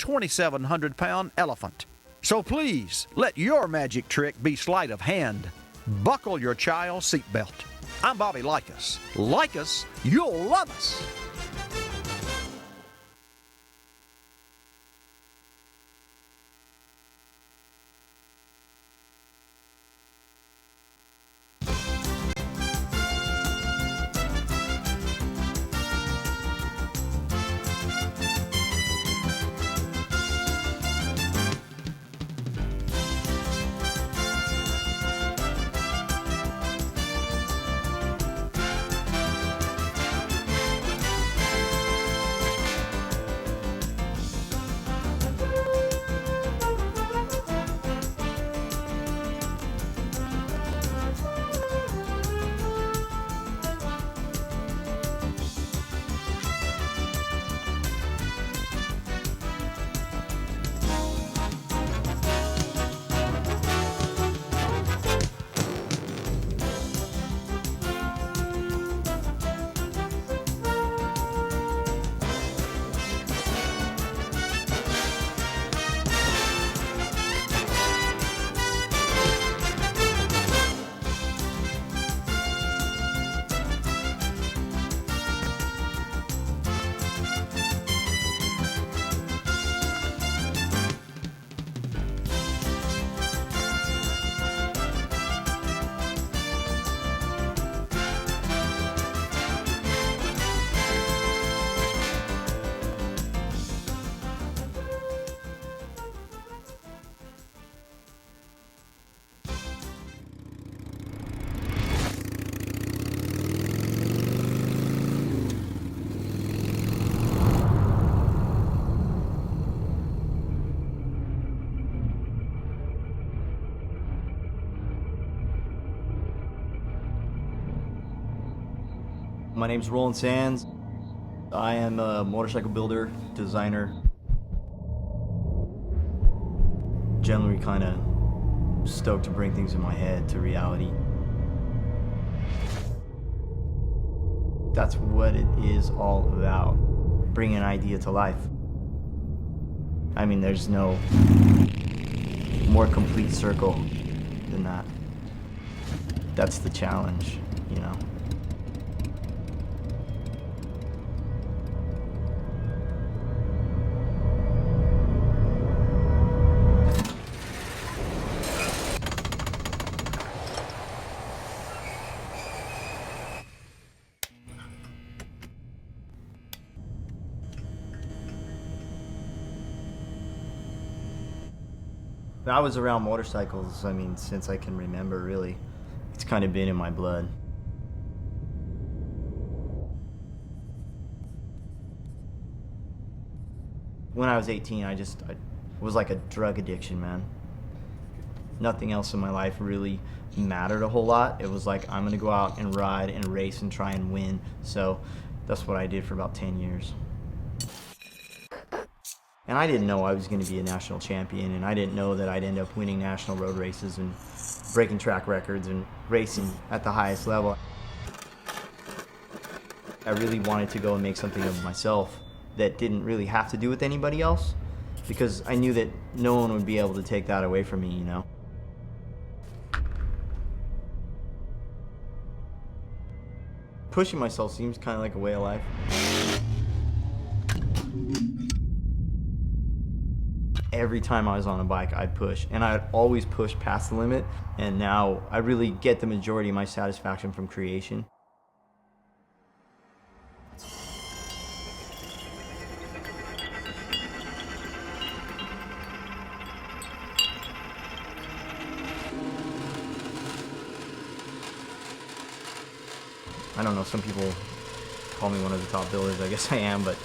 2,700-pound elephant. So please, let your magic trick be sleight of hand. Buckle your child's seatbelt. I'm Bobby Likis. Like us, you'll love us. My name's Roland Sands. I am a motorcycle builder, designer. Generally kind of stoked to bring things in my head to reality. That's what it is all about, bringing an idea to life. I mean, there's no more complete circle than that. That's the challenge, you know. I was around motorcycles, I mean, since I can remember, really. It's kind of been in my blood. When I was 18, I was like a drug addiction, man. Nothing else in my life really mattered a whole lot. It was like, I'm gonna go out and ride and race and try and win. So that's what I did for about 10 years. And I didn't know I was going to be a national champion, and I didn't know that I'd end up winning national road races and breaking track records and racing at the highest level. I really wanted to go and make something of myself that didn't really have to do with anybody else, because I knew that no one would be able to take that away from me, you know? Pushing myself seems kind of like a way of life. Every time I was on a bike, I'd push, and I'd always push past the limit, and now I really get the majority of my satisfaction from creation. I don't know, some people call me one of the top builders, I guess I am, but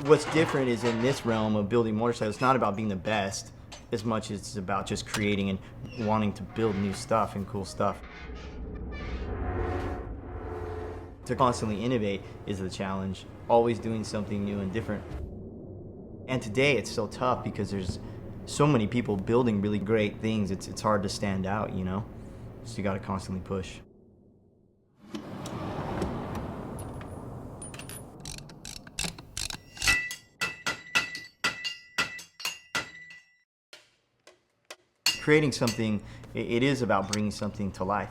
what's different is in this realm of building motorcycles, it's not about being the best as much as it's about just creating and wanting to build new stuff and cool stuff. To constantly innovate is the challenge, always doing something new and different. And today it's so tough because there's so many people building really great things, it's hard to stand out, you know? So you gotta constantly push. creating something, it is about bringing something to life.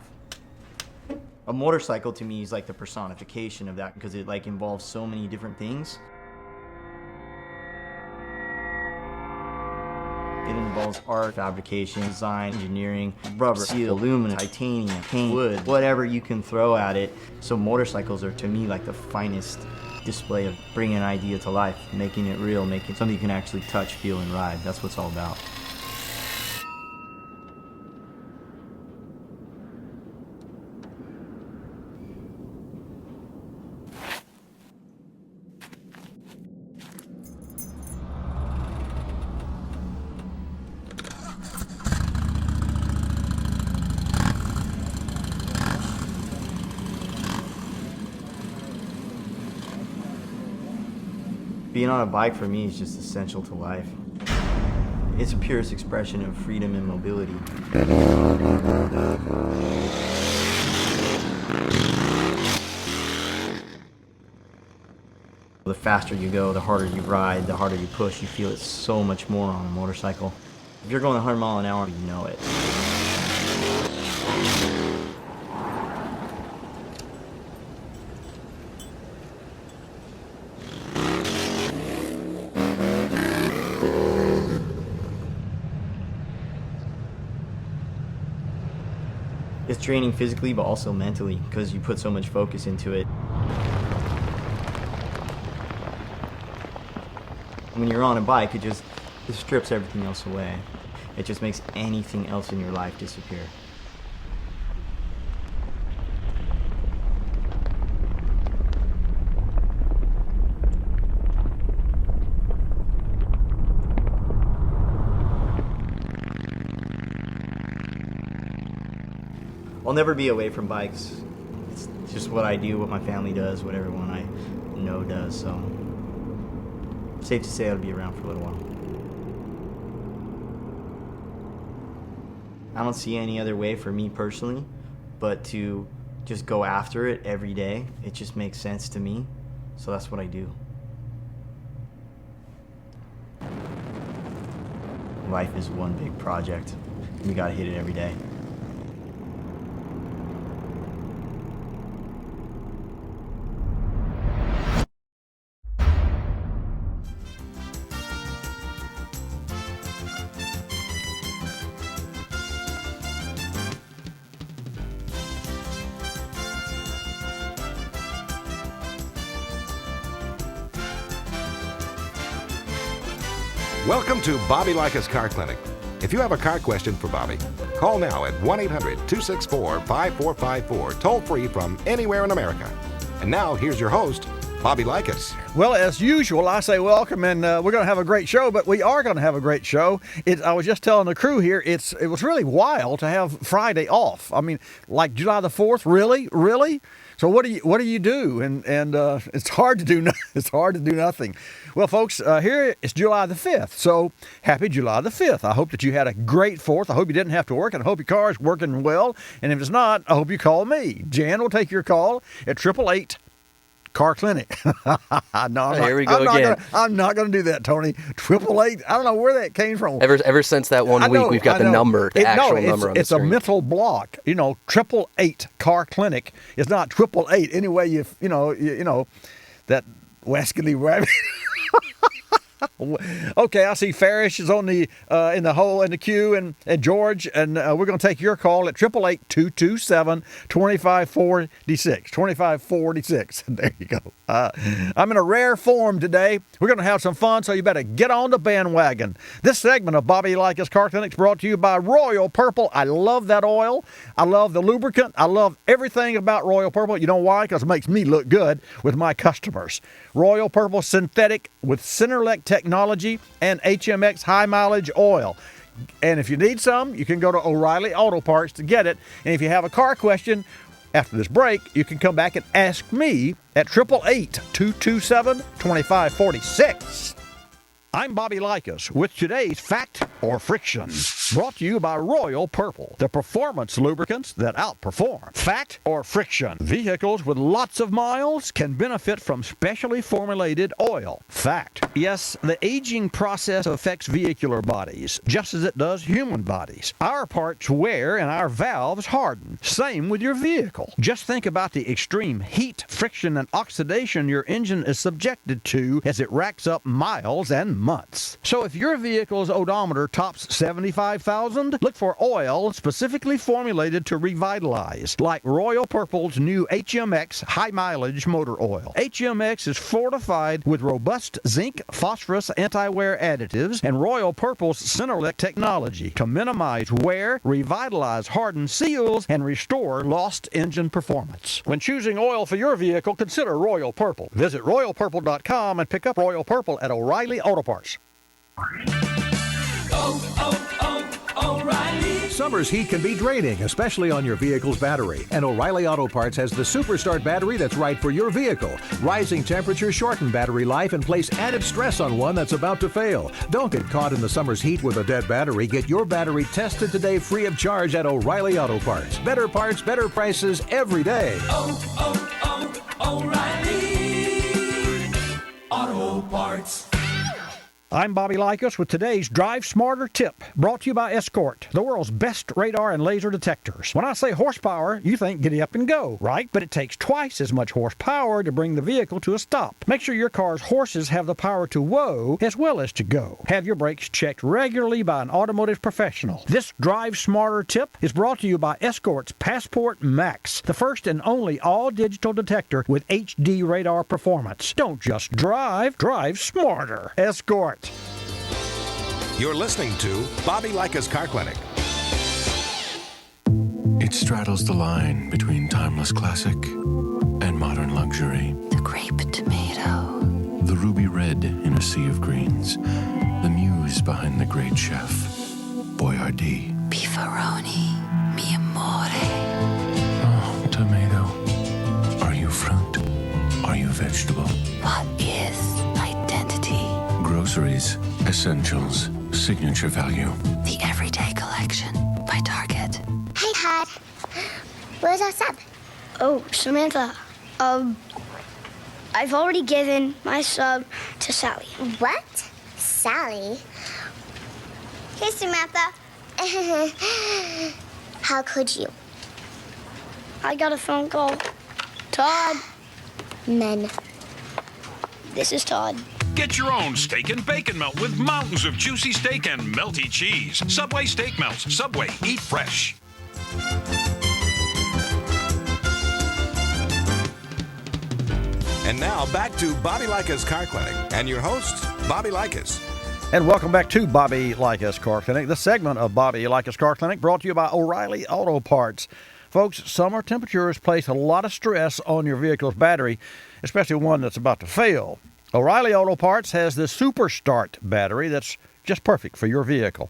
A motorcycle to me is like the personification of that because it like involves so many different things. It involves art, fabrication, design, engineering, rubber, steel, aluminum, titanium, paint, wood, whatever you can throw at it. So motorcycles are to me like the finest display of bringing an idea to life, making it real, making something you can actually touch, feel, and ride. That's what it's all about. Being on a bike for me is just essential to life. It's the purest expression of freedom and mobility. The faster you go, the harder you ride, the harder you push. You feel it so much more on a motorcycle. If you're going 100 miles an hour, you know it. It's draining physically, but also mentally, because you put so much focus into it. When you're on a bike, it strips everything else away. It just makes anything else in your life disappear. I'll never be away from bikes. It's just what I do, what my family does, what everyone I know does, so safe to say I'll be around for a little while. I don't see any other way for me personally, but to just go after it every day. It just makes sense to me, so that's what I do. Life is one big project. We gotta hit it every day. Welcome to Bobby Likis Car Clinic. If you have a car question for Bobby, call now at 1-800-264-5454, toll free from anywhere in America. And now, here's your host, Bobby Likis. Well, as usual, I say welcome, and we're going to have a great show, but we are going to have a great show. I was just telling the crew here, it was really wild to have Friday off. I mean, like July the 4th, really? So what do you do? And it's hard to do. It's hard to do nothing. Well, folks, here it's July the 5th. So happy July the 5th. I hope that you had a great 4th. I hope you didn't have to work, and I hope your car is working well. And if it's not, I hope you call me. Jan will take your call at 888 Car Clinic. No, Here we go again. I'm not going to do that, Tony. 888. I don't know where that came from. Ever since that one week, we've got the number, the actual number on the screen. It's a mental block. 888 Car Clinic is not 888. Anyway, you know that wascally rabbit. Okay, I see Farish is on the in the hole in the queue, and George, and we're going to take your call at 888-227-2546. 2546. There you go. I'm in a rare form today. We're going to have some fun, so you better get on the bandwagon. This segment of Bobby Likis Car Clinic is brought to you by Royal Purple. I love that oil. I love the lubricant. I love everything about Royal Purple. You know why? Because it makes me look good with my customers. Royal Purple Synthetic with Centerlect technology and HMX high mileage oil. And if you need some, you can go to O'Reilly Auto Parts to get it. And if you have a car question after this break, you can come back and ask me at 888-227-2546. I'm Bobby Likis with today's Fact or friction? Brought to you by Royal Purple, the performance lubricants that outperform. Fact or friction? Vehicles with lots of miles can benefit from specially formulated oil. Fact. Yes, the aging process affects vehicular bodies, just as it does human bodies. Our parts wear and our valves harden. Same with your vehicle. Just think about the extreme heat, friction, and oxidation your engine is subjected to as it racks up miles and months. So if your vehicle's odometer tops 75,000, look for oil specifically formulated to revitalize, like Royal Purple's new HMX high mileage motor oil. HMX is fortified with robust zinc, phosphorus, anti-wear additives, and Royal Purple's Centerlick technology to minimize wear, revitalize hardened seals, and restore lost engine performance. When choosing oil for your vehicle, consider Royal Purple. Visit royalpurple.com and pick up Royal Purple at O'Reilly Auto Parts. O'Reilly. Summer's heat can be draining, especially on your vehicle's battery. And O'Reilly Auto Parts has the Superstart battery that's right for your vehicle. Rising temperatures shorten battery life and place added stress on one that's about to fail. Don't get caught in the summer's heat with a dead battery. Get your battery tested today free of charge at O'Reilly Auto Parts. Better parts, better prices every day. O'Reilly Auto Parts. I'm Bobby Likis with today's Drive Smarter tip, brought to you by Escort, the world's best radar and laser detectors. When I say horsepower, you think giddy up and go, right? But it takes twice as much horsepower to bring the vehicle to a stop. Make sure your car's horses have the power to whoa as well as to go. Have your brakes checked regularly by an automotive professional. This Drive Smarter tip is brought to you by Escort's Passport Max, the first and only all-digital detector with HD radar performance. Don't just drive, drive smarter. Escort. You're listening to Bobby Likis Car Clinic. It straddles the line between timeless classic and modern luxury. The grape tomato. The ruby red in a sea of greens. The muse behind the great chef, Boyardee. Beefaroni. Mi amore. Oh, tomato. Are you fruit? Are you vegetable? What is identity? Groceries, essentials, signature value. The Everyday Collection by Target. Hey, Dad. Where's our sub? Oh, Samantha. I've already given my sub to Sally. What? Sally? Hey, Samantha. How could you? I got a phone call. Todd. Men. This is Todd. Get your own steak and bacon melt with mountains of juicy steak and melty cheese. Subway Steak Melts. Subway. Eat fresh. And now back to Bobby Likis Car Clinic and your host, Bobby Likis. And welcome back to Bobby Likis Car Clinic. This segment of Bobby Likis Car Clinic brought to you by O'Reilly Auto Parts. Folks, summer temperatures place a lot of stress on your vehicle's battery, especially one that's about to fail. O'Reilly Auto Parts has the Superstart battery that's just perfect for your vehicle.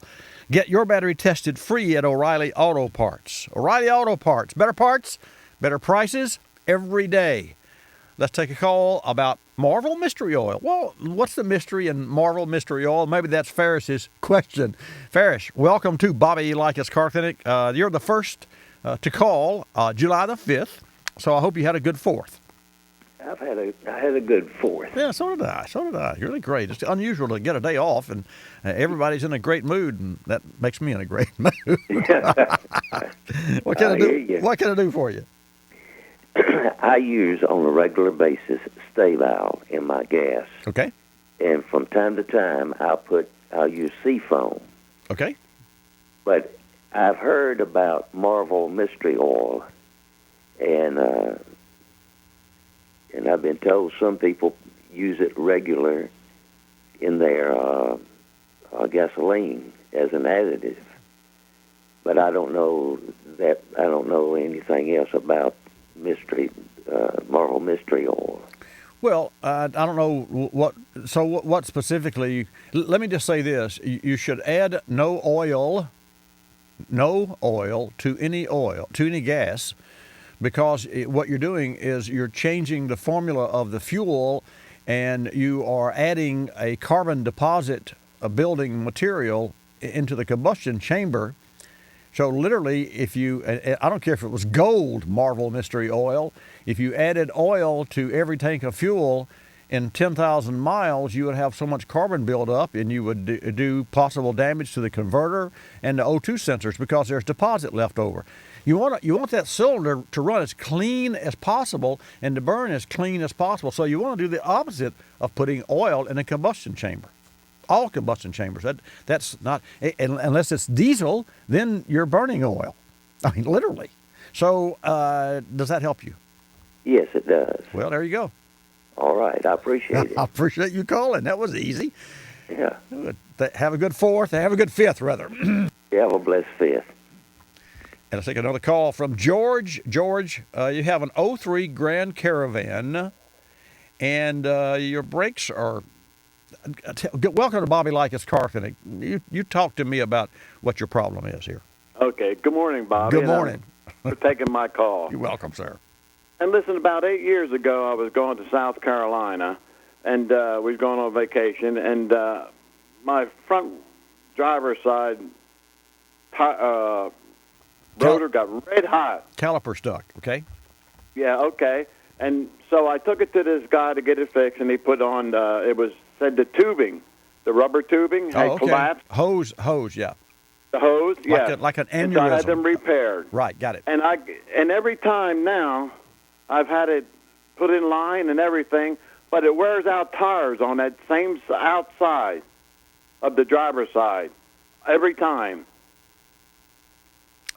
Get your battery tested free at O'Reilly Auto Parts. O'Reilly Auto Parts. Better parts, better prices every day. Let's take a call about Marvel Mystery Oil. Well, what's the mystery in Marvel Mystery Oil? Maybe that's Ferris's question. Ferris, welcome to Bobby Likis Car Clinic. You're the first to call July the 5th, so I hope you had a good 4th. I had a good 4th. Yeah, so did I. Really great. It's unusual to get a day off, and everybody's in a great mood, and that makes me in a great mood. What can I do for you? I use on a regular basis stay valve in my gas. Okay. And from time to time, I'll use Seafoam. Okay. But I've heard about Marvel Mystery Oil, and I've been told some people use it regular in their gasoline as an additive. But I don't know anything else about Marvel Mystery Oil. Well, I don't know what specifically. Let me just say this: you should add no oil to any gas, because what you're doing is you're changing the formula of the fuel, and you are adding a carbon deposit, a building material into the combustion chamber. So literally, if you, I don't care if it was gold Marvel Mystery Oil, if you added oil to every tank of fuel in 10,000 miles, you would have so much carbon buildup, and you would do possible damage to the converter and the O2 sensors because there's deposit left over. You want that cylinder to run as clean as possible and to burn as clean as possible. So you want to do the opposite of putting oil in a combustion chamber. All combustion chambers. That's not, unless it's diesel, then you're burning oil. I mean, literally. So does that help you? Yes, it does. Well, there you go. All right. I appreciate it. I appreciate you calling. That was easy. Yeah. Have a good fourth. Have a good fifth, rather. You have a blessed fifth. And I'll take another call from George. George, you have an 03 Grand Caravan, and your brakes are... Welcome to Bobby Likis Car Clinic. You talk to me about what your problem is here. Okay. Good morning, Bobby. Good morning. For taking my call. You're welcome, sir. And listen, about 8 years ago, I was going to South Carolina, and we was going on vacation, and my front driver's side rotor got red hot. Caliper stuck, okay? Yeah, okay. And so I took it to this guy to get it fixed, and he put on, said the tubing, the rubber tubing had collapsed. Hose, yeah. The hose, yeah. Like an aneurysm. And so I had them repaired. Right, got it. And every time now, I've had it put in line and everything, but it wears out tires on that same outside of the driver's side every time.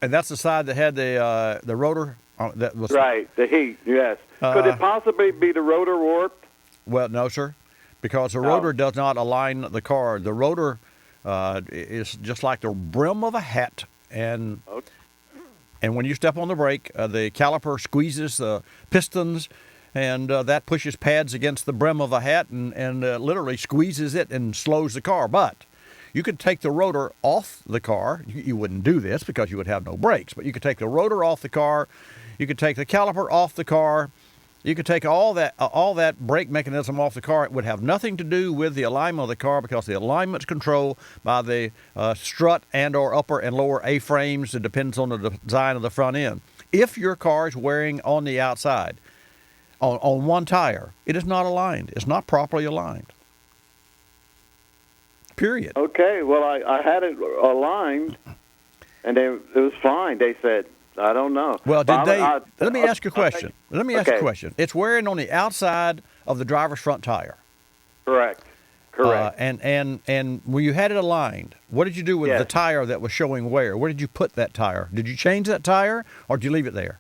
And that's the side that had the rotor? That was right, the heat, yes. Could it possibly be the rotor warped? Well, no, sir, because the rotor does not align the car. The rotor is just like the brim of a hat, and when you step on the brake, the caliper squeezes the pistons, and that pushes pads against the brim of a hat and literally squeezes it and slows the car. But you could take the rotor off the car. You wouldn't do this because you would have no brakes, but you could take the rotor off the car. You could take the caliper off the car. You could take all that brake mechanism off the car. It would have nothing to do with the alignment of the car because the alignment's controlled by the strut and or upper and lower A-frames. It depends on the design of the front end. If your car is wearing on the outside, on one tire, it is not aligned. It's not properly aligned. Period. Okay, well, I had it aligned, and it was fine. They said, I don't know. Well, let me ask you a question. Let me ask you a question. It's wearing on the outside of the driver's front tire. Correct. And when you had it aligned, what did you do with the tire that was showing wear? Where did you put that tire? Did you change that tire, or did you leave it there?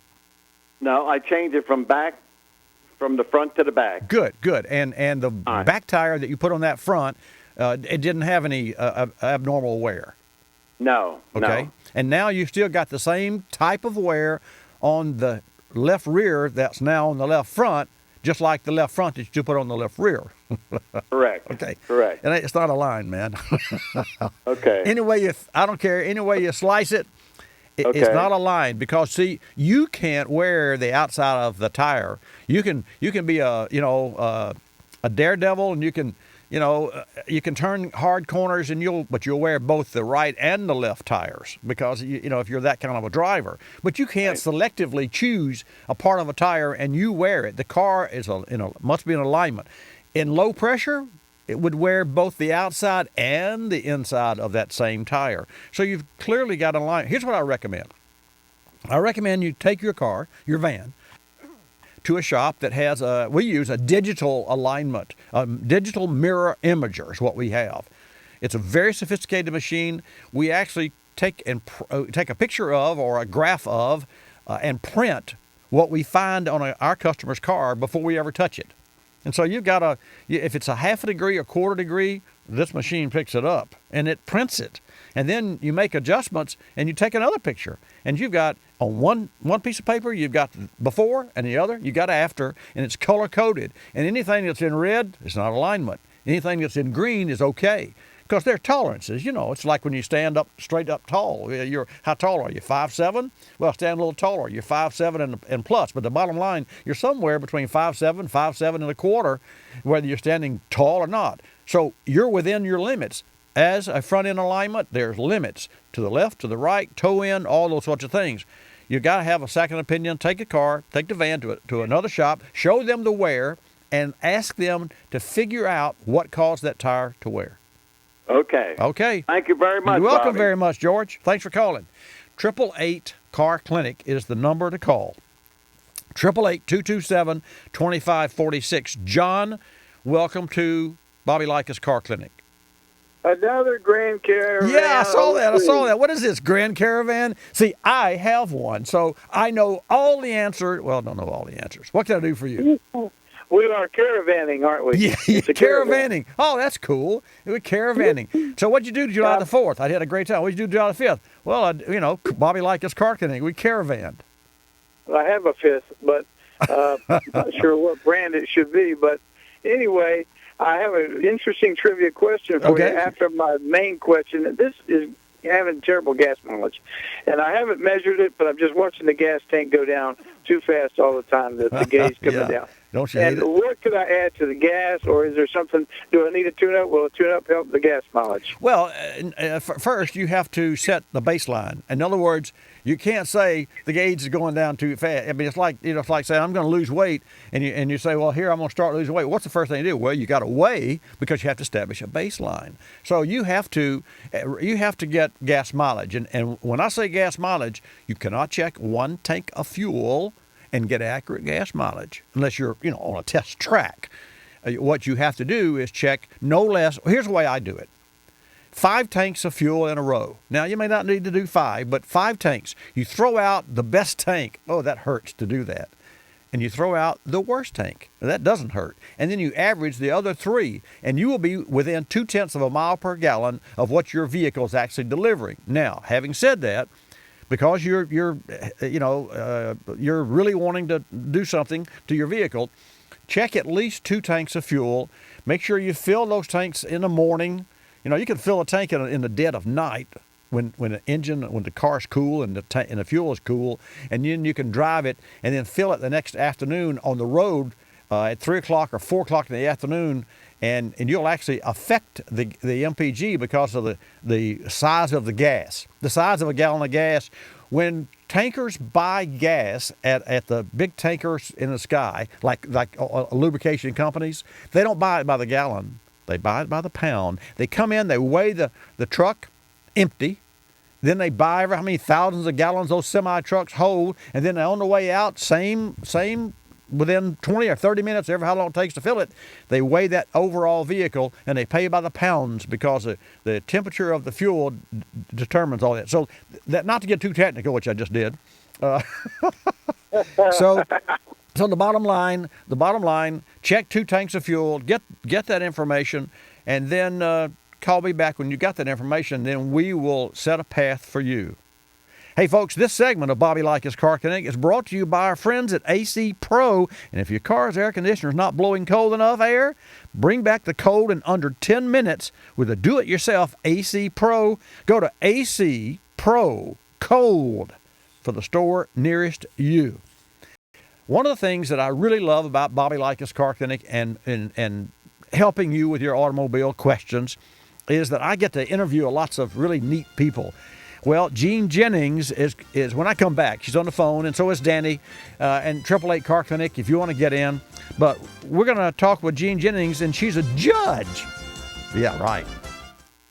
No, I changed it from the front to the back. Good. And the back tire that you put on that front, it didn't have any abnormal wear. No. Okay. No. And now you still got the same type of wear on the left rear that's now on the left front, just like the left front that you put on the left rear. Correct. Okay. Correct. And it's not aligned, man. Okay. Anyway, I don't care. Any way you slice it, it's not aligned because, see, you can't wear the outside of the tire. You can be a daredevil, and you can turn hard corners, but you'll wear both the right and the left tires because if you're that kind of a driver. But you can't selectively choose a part of a tire and you wear it. The car must be in alignment. In low pressure, it would wear both the outside and the inside of that same tire. So you've clearly got alignment. Here's what I recommend. I recommend you take your car, your van, to a shop that has we use a digital alignment, digital mirror imager is what we have. It's a very sophisticated machine. We actually take a picture of or a graph of and print what we find on our customer's car before we ever touch it. And so you've got if it's a half a degree, a quarter degree, this machine picks it up and it prints it. And then you make adjustments and you take another picture. And you've got on one piece of paper, you've got before, and the other, you got after, and it's color coded. And anything that's in red is not alignment. Anything that's in green is okay. Because there are tolerances. It's like when you stand up straight up tall. How tall are you? 5'7"? Well, stand a little taller. You're 5'7" and plus. But the bottom line, you're somewhere between 5'7", 5'7" and a quarter, whether you're standing tall or not. So you're within your limits. as a front end alignment, there's limits to the left, to the right, toe in, all those sorts of things. You got to have a second opinion. Take the van to another shop, show them the wear, and ask them to figure out what caused that tire to wear. Okay. Okay. Thank you very much, You're welcome Bobby. very much, George. Thanks for calling. 888 Car Clinic is the number to call. 888-227-2546. John, welcome to Bobby Likis Car Clinic. Another Grand Caravan. Yeah, I saw that. What is this, Grand Caravan? See, I have one, so I know all the answers. Well, I don't know all the answers. What can I do for you? We are caravanning, aren't we? Yeah, caravanning. Oh, that's cool. We're caravanning. So what'd you do July the 4th? I had a great time. What'd you do July the 5th? Well, Bobby Likis Car Clinic. We caravanned. I have a fifth, but not sure what brand it should be. But anyway, I have an interesting trivia question for you after my main question. This is having terrible gas mileage, and I haven't measured it, but I'm just watching the gas tank go down too fast all the time. The gauge coming down. Don't you hate it? What could I add to the gas, or is there something? Do I need a tune-up? Will a tune-up help the gas mileage? Well, first you have to set the baseline. In other words, you can't say the gauge is going down too fast. I mean, it's like saying I'm going to lose weight, and you say, well, here I'm going to start losing weight. What's the first thing you do? Well, you got to weigh because you have to establish a baseline. So you have to get gas mileage, and when I say gas mileage, you cannot check one tank of fuel and get accurate gas mileage unless you're on a test track. What you have to do is check no less. Here's the way I do it. 5 tanks of fuel in a row. Now, you may not need to do 5, but 5 tanks. You throw out the best tank. Oh, that hurts to do that. And you throw out the worst tank. That doesn't hurt. And then you average the other 3, and you will be within 0.2 of a mile per gallon of what your vehicle is actually delivering. Now, having said that, because you're really wanting to do something to your vehicle, check at least 2 tanks of fuel. Make sure you fill those tanks in the morning. You can fill a tank in the dead of night when the car's cool and the fuel is cool, and then you can drive it and then fill it the next afternoon on the road at 3 o'clock or 4 o'clock in the afternoon, and you'll actually affect the MPG because of the size of the gas. The size of a gallon of gas. When tankers buy gas at the big tankers in the sky, like lubrication companies, they don't buy it by the gallon. They buy it by the pound. They come in, they weigh the truck empty. Then they buy how many thousands of gallons those semi-trucks hold. And then on the way out, same within 20 or 30 minutes, ever how long it takes to fill it, they weigh that overall vehicle, and they pay by the pounds because the temperature of the fuel determines all that. So that, not to get too technical, which I just did. So the bottom line, check 2 tanks of fuel, get that information, and then call me back when you got that information. Then we will set a path for you. Hey, folks, this segment of Bobby Likis Car Clinic is brought to you by our friends at AC Pro. And if your car's air conditioner is not blowing cold enough air, bring back the cold in under 10 minutes with a do-it-yourself AC Pro. Go to AC Pro Cold for the store nearest you. One of the things that I really love about Bobby Likis Car Clinic and helping you with your automobile questions is that I get to interview lots of really neat people. Well, Jean Jennings is when I come back, she's on the phone, and so is Danny, and 888 Car Clinic if you want to get in. But we're going to talk with Jean Jennings, and she's a judge. Yeah, right.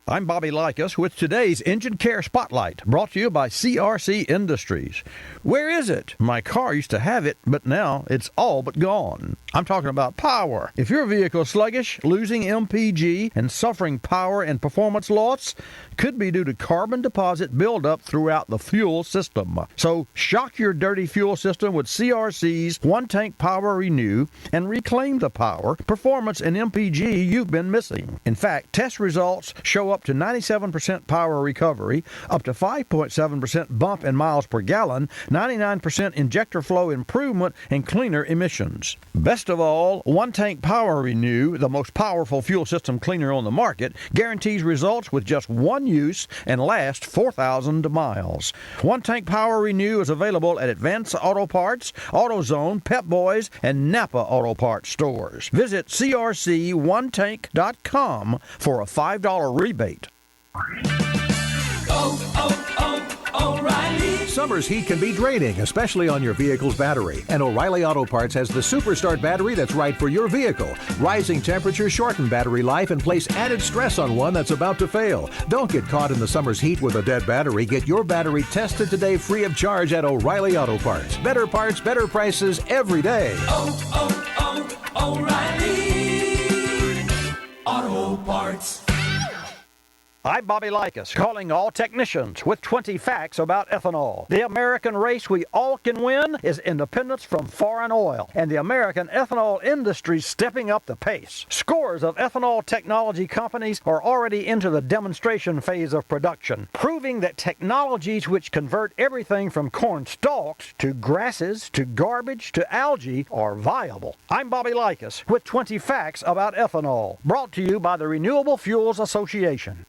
I'm Bobby Likis with today's Engine Care Spotlight, brought to you by CRC Industries. Where is it? My car used to have it, but now it's all but gone. I'm talking about power. If your vehicle is sluggish, losing MPG, and suffering power and performance loss, could be due to carbon deposit buildup throughout the fuel system. So shock your dirty fuel system with CRC's one-tank Power Renew and reclaim the power, performance, and MPG you've been missing. In fact, test results show up to 97% power recovery, up to 5.7% bump in miles per gallon, 99% injector flow improvement, and cleaner emissions. Best of all, one-tank Power Renew, the most powerful fuel system cleaner on the market, guarantees results with just one use and lasts 4,000 miles. One-tank Power Renew is available at Advance Auto Parts, AutoZone, Pep Boys, and Napa Auto Parts stores. Visit crc1tank.com for a $5 rebate. O'Reilly. Summer's heat can be draining, especially on your vehicle's battery. And O'Reilly Auto Parts has the Superstart battery that's right for your vehicle. Rising temperatures shorten battery life and place added stress on one that's about to fail. Don't get caught in the summer's heat with a dead battery. Get your battery tested today free of charge at O'Reilly Auto Parts. Better parts, better prices every day. O'Reilly Auto Parts. I'm Bobby Likis, calling all technicians with 20 facts about ethanol. The American race we all can win is independence from foreign oil, and the American ethanol industry's stepping up the pace. Scores of ethanol technology companies are already into the demonstration phase of production, proving that technologies which convert everything from corn stalks to grasses to garbage to algae are viable. I'm Bobby Likis with 20 facts about ethanol, brought to you by the Renewable Fuels Association.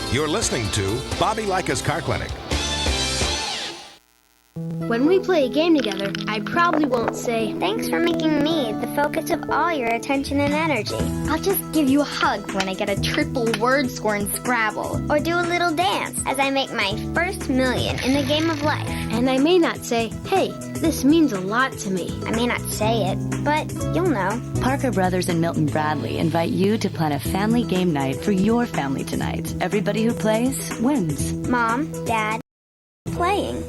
You're listening to Bobby Likis Car Clinic. When we play a game together, I probably won't say, Thanks for making me the focus of all your attention and energy. I'll just give you a hug when I get a triple word score in Scrabble. Or do a little dance as I make my first million in the game of life. And I may not say, hey, this means a lot to me. I may not say it, but you'll know. Parker Brothers and Milton Bradley invite you to plan a family game night for your family tonight. Everybody who plays wins. Mom, Dad, playing.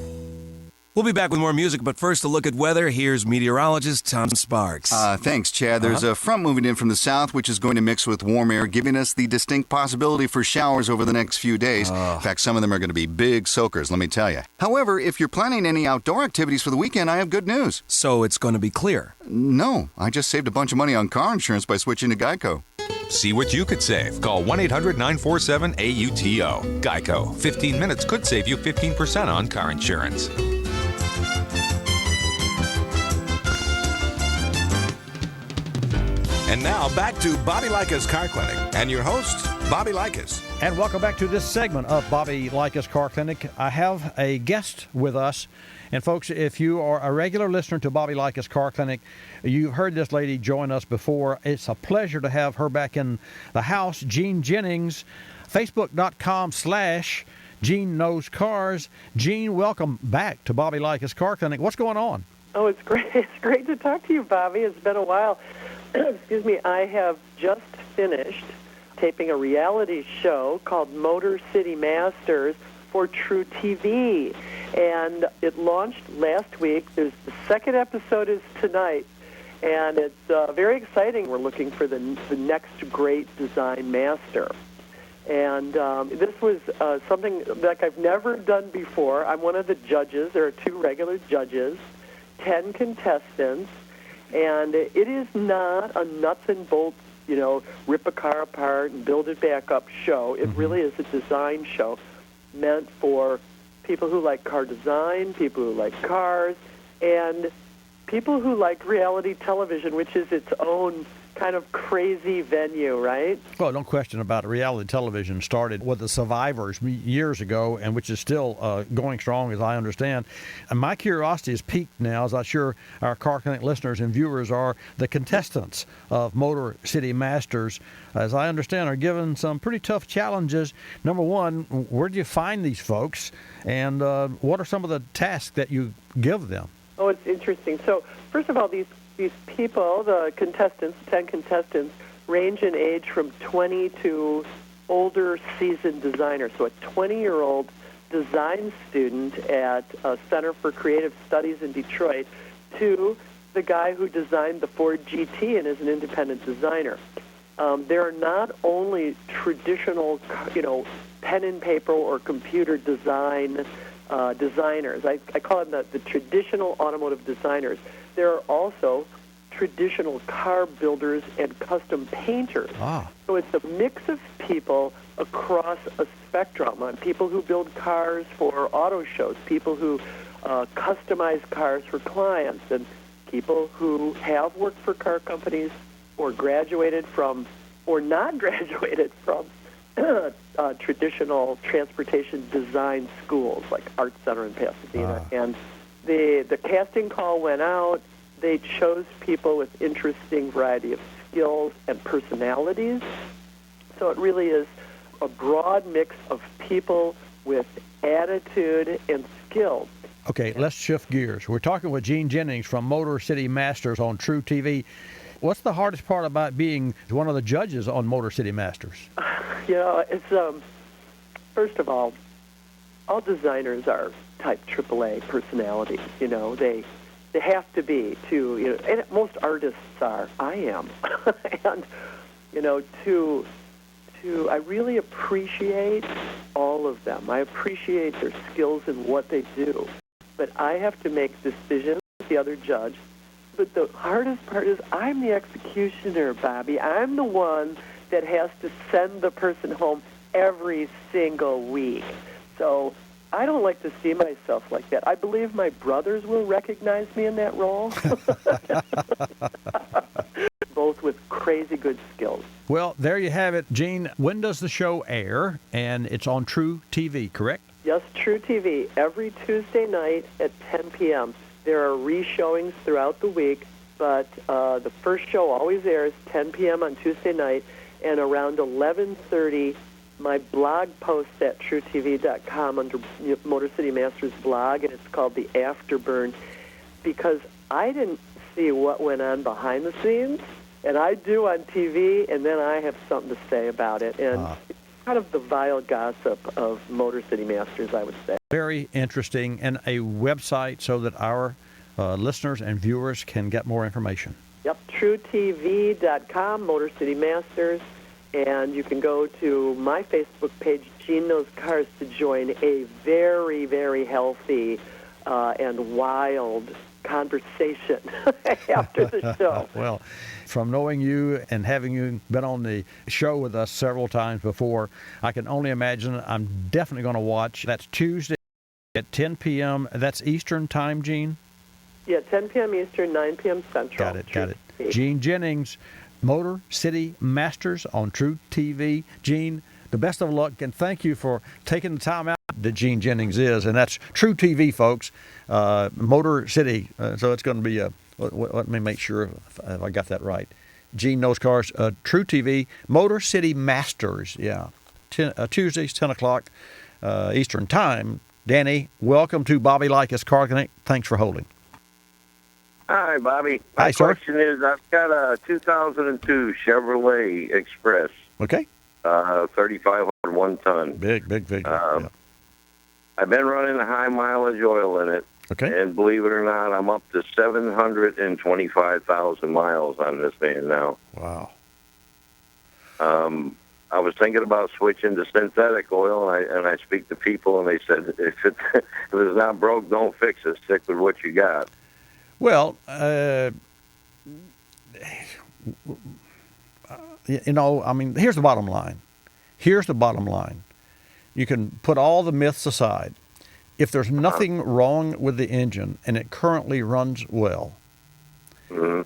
We'll be back with more music, but first a look at weather. Here's meteorologist Tom Sparks. Thanks, Chad. There's a front moving in from the south, which is going to mix with warm air, giving us the distinct possibility for showers over the next few days. In fact, some of them are going to be big soakers, let me tell you. However, if you're planning any outdoor activities for the weekend, I have good news. So it's going to be clear? No, I just saved a bunch of money on car insurance by switching to Geico. See what you could save. Call 1-800-947-AUTO. Geico. 15 minutes could save you 15% on car insurance. And now back to Bobby Likis Car Clinic and your host, Bobby Likis. And welcome back to this segment of Bobby Likis Car Clinic. I have a guest with us. And folks, if you are a regular listener to Bobby Likis Car Clinic, you've heard this lady join us before. It's a pleasure to have her back in the house. Jean Jennings, Facebook.com/Jean Knows Cars. Jean, welcome back to Bobby Likis Car Clinic. What's going on? Oh, it's great. It's great to talk to you, Bobby. It's been a while. Excuse me. I have just finished taping a reality show called Motor City Masters for True TV, and it launched last week. The second episode is tonight, and it's very exciting. We're looking for the next great design master. And this was something like I've never done before. I'm one of the judges. There are 2 regular judges, 10 contestants, and it is not a nuts and bolts, rip a car apart and build it back up show. It really is a design show meant for people who like car design, people who like cars, and people who like reality television, which is its own kind of crazy venue, right? Well, no question about it. Reality television started with the Survivors years ago, and which is still going strong, as I understand. And my curiosity is piqued now, as I'm sure our Car Clinic listeners and viewers are. The contestants of Motor City Masters, as I understand, are given some pretty tough challenges. Number one, where do you find these folks, and what are some of the tasks that you give them? Oh, it's interesting. So, first of all, these people, the contestants, 10 contestants, range in age from 20 to older seasoned designers. So a 20-year-old design student at Center for Creative Studies in Detroit to the guy who designed the Ford GT and is an independent designer. There are not only traditional, pen and paper or computer design designers. I call them the traditional automotive designers. There are also traditional car builders and custom painters. So it's a mix of people across a spectrum. People who build cars for auto shows, people who customize cars for clients, and people who have worked for car companies or graduated from or not graduated from traditional transportation design schools like Art Center in Pasadena. And the casting call went out. They chose people with interesting variety of skills and personalities. So it really is a broad mix of people with attitude and skill. Okay, let's shift gears. We're talking with Gene Jennings from Motor City Masters on True TV. What's the hardest part about being one of the judges on Motor City Masters? It's first of all designers are type AAA personalities. They have to be too. And most artists are. I am, and I really appreciate all of them. I appreciate their skills and what they do. But I have to make decisions, the other judge. But the hardest part is I'm the executioner, Bobby. I'm the one that has to send the person home every single week. So I don't like to see myself like that. I believe my brothers will recognize me in that role. Both with crazy good skills. Well, there you have it. Gene, when does the show air? And it's on True TV, correct? Yes, True TV, every Tuesday night at 10 p.m. There are re-showings throughout the week, but the first show always airs 10 p.m. on Tuesday night, and around 11:30, my blog posts at truetv.com under Motor City Masters blog, and it's called The Afterburn, because I didn't see what went on behind the scenes, and I do on TV, and then I have something to say about it. And it's kind of the vile gossip of Motor City Masters, I would say. Very interesting, and a website so that our listeners and viewers can get more information. Yep, truetv.com, Motor City Masters, and you can go to my Facebook page, Gene Knows Cars, to join a very, very healthy and wild conversation after the show. Well, from knowing you and having you been on the show with us several times before, I can only imagine I'm definitely going to watch. That's Tuesday at 10 p.m. That's Eastern time, Gene? Yeah, 10 p.m. Eastern, 9 p.m. Central. Got it. Gene Jennings, Motor City Masters on True TV. Gene, the best of luck, and thank you for taking the time out that Gene Jennings is, and that's True TV, folks. Motor City. So it's going to be let me make sure if I got that right. Gene Knows Cars, True TV, Motor City Masters. Yeah, Tuesdays, 10 o'clock Eastern time. Danny, welcome to Bobby Likis Car Connect. Thanks for holding. Hi, Bobby. Hi, My sir. question is, I've got a 2002 Chevrolet Express. Okay. 3,500 one-ton. Big. Yeah. I've been running a high mileage oil in it. Okay. And believe it or not, I'm up to 725,000 miles on this van now. Wow. I was thinking about switching to synthetic oil, and I speak to people, and they said, if it's not broke, don't fix it. Stick with what you got. Well, here's the bottom line. You can put all the myths aside. If there's nothing wrong with the engine and it currently runs well,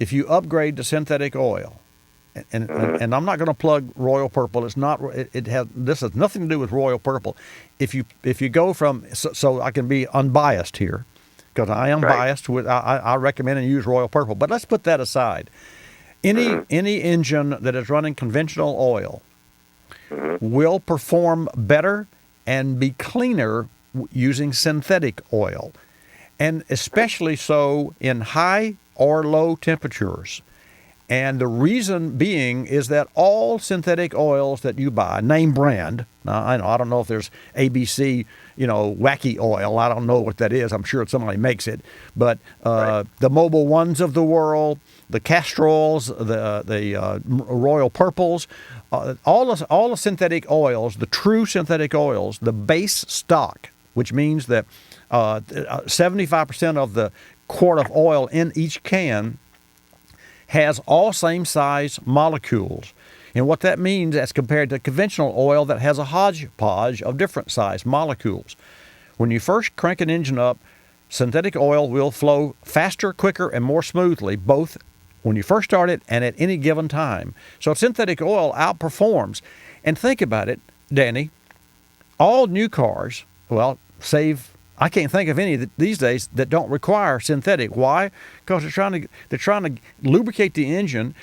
if you upgrade to synthetic oil, and I'm not going to plug Royal Purple. It's not. This has nothing to do with Royal Purple. If you go from so I can be unbiased here, because I am biased with I recommend and use Royal Purple. But let's put that aside. Any engine that is running conventional oil will perform better and be cleaner using synthetic oil, and especially so in high or low temperatures. And the reason being is that all synthetic oils that you buy, name brand, now I don't know if there's ABC, wacky oil. I don't know what that is. I'm sure somebody makes it. But the Mobil Ones of the world, the Castrols, the Royal Purples, all the synthetic oils, the true synthetic oils, the base stock, which means that 75% of the quart of oil in each can has all same size molecules. And what that means as compared to conventional oil that has a hodgepodge of different size molecules. When you first crank an engine up, synthetic oil will flow faster, quicker, and more smoothly, both when you first start it and at any given time. So synthetic oil outperforms. And think about it, Danny, all new cars, I can't think of any these days that don't require synthetic. Why? Because they're trying to lubricate the engine,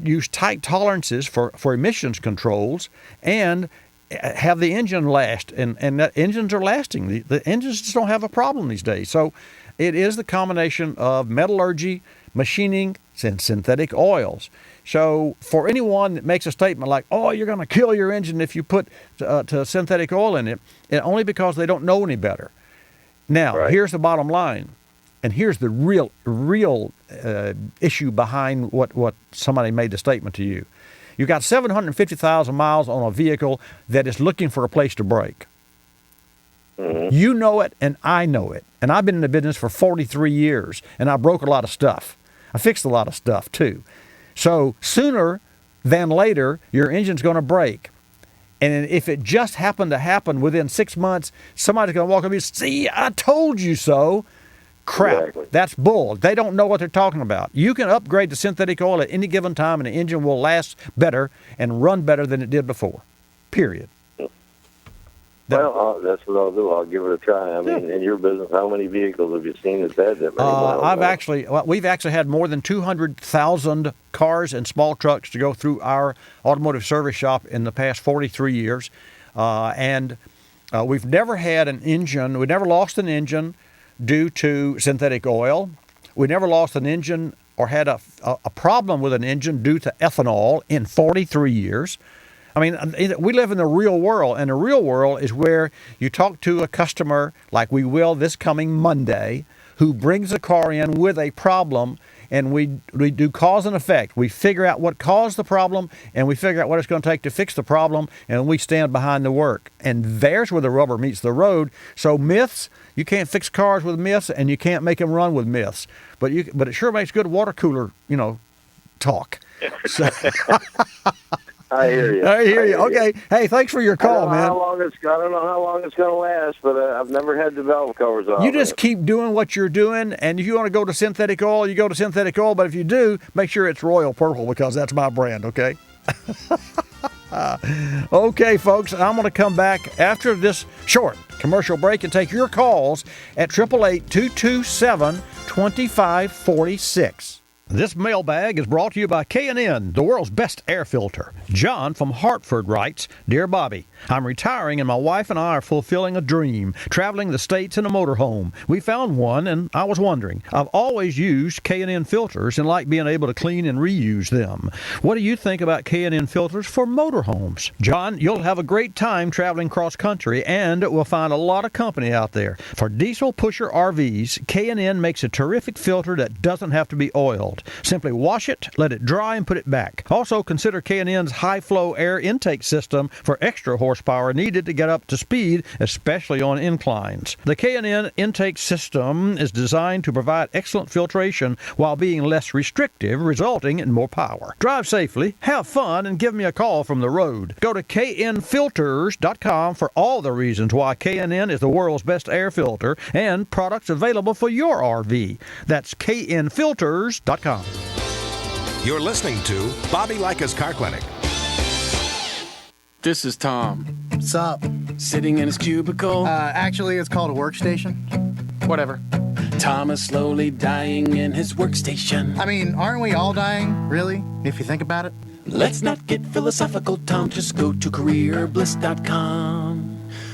use tight tolerances for emissions controls, and have the engine last, and the engines are lasting. The engines just don't have a problem these days. So it is the combination of metallurgy, machining, and synthetic oils. So for anyone that makes a statement like, oh, you're going to kill your engine if you put to synthetic oil in it, only because they don't know any better. Now, here's the bottom line, and here's the real issue behind what somebody made the statement to you. You've got 750,000 miles on a vehicle that is looking for a place to break. Mm-hmm. You know it, and I know it. And I've been in the business for 43 years, and I broke a lot of stuff. I fixed a lot of stuff, too. So sooner than later, your engine's going to break. And if it just happened to happen within 6 months, somebody's going to walk up and say, see, I told you so. Crap. Exactly. That's bull. They don't know what they're talking about. You can upgrade to synthetic oil at any given time, and the engine will last better and run better than it did before. Period. Well, that's what I'll do. I'll give it a try. I mean, in your business, how many vehicles have you seen that's had that many miles? We've actually had more than 200,000 cars and small trucks to go through our automotive service shop in the past 43 years. And we've never had an engine, we never lost an engine due to synthetic oil. We never lost an engine or had a problem with an engine due to ethanol in 43 years. I mean, we live in the real world, and the real world is where you talk to a customer, like we will this coming Monday, who brings a car in with a problem, and we do cause and effect. We figure out what caused the problem, and we figure out what it's going to take to fix the problem, and we stand behind the work. And there's where the rubber meets the road. So myths, you can't fix cars with myths, and you can't make them run with myths. But it sure makes good water cooler, talk. So, I hear you. I hear you. Okay. Hey, thanks for your call, man. I don't know how long it's going to last, but I've never had the valve covers off. You just keep doing what you're doing, and if you want to go to synthetic oil, you go to synthetic oil. But if you do, make sure it's Royal Purple, because that's my brand, okay? Okay, folks, I'm going to come back after this short commercial break and take your calls at 888-227-2546. This mailbag is brought to you by K&N, the world's best air filter. John from Hartford writes, Dear Bobby, I'm retiring and my wife and I are fulfilling a dream, traveling the states in a motorhome. We found one and I was wondering. I've always used K&N filters and like being able to clean and reuse them. What do you think about K&N filters for motorhomes? John, you'll have a great time traveling cross country and we'll find a lot of company out there. For diesel pusher RVs, K&N makes a terrific filter that doesn't have to be oiled. Simply wash it, let it dry, and put it back. Also, consider K&N's high-flow air intake system for extra horsepower needed to get up to speed, especially on inclines. The K&N intake system is designed to provide excellent filtration while being less restrictive, resulting in more power. Drive safely, have fun, and give me a call from the road. Go to knfilters.com for all the reasons why K&N is the world's best air filter and products available for your RV. That's knfilters.com. You're listening to Bobby Likis Car Clinic. This is Tom. What's up? Sitting in his cubicle. Actually, it's called a workstation. Whatever. Tom is slowly dying in his workstation. I mean, aren't we all dying, really, if you think about it? Let's not get philosophical, Tom. Just go to careerbliss.com.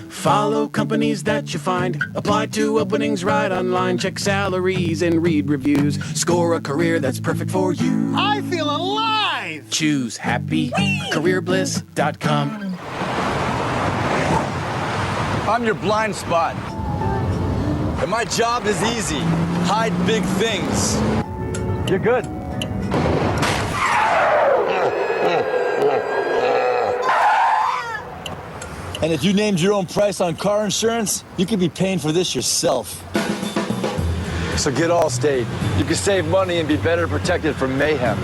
Follow companies that you find. Apply to openings right online. Check salaries and read reviews. Score a career that's perfect for you. I feel alive! Choose happy. Careerbliss.com. I'm your blind spot. And my job is easy. Hide big things. You're good. And if you named your own price on car insurance, you could be paying for this yourself. So get Allstate. You can save money and be better protected from mayhem.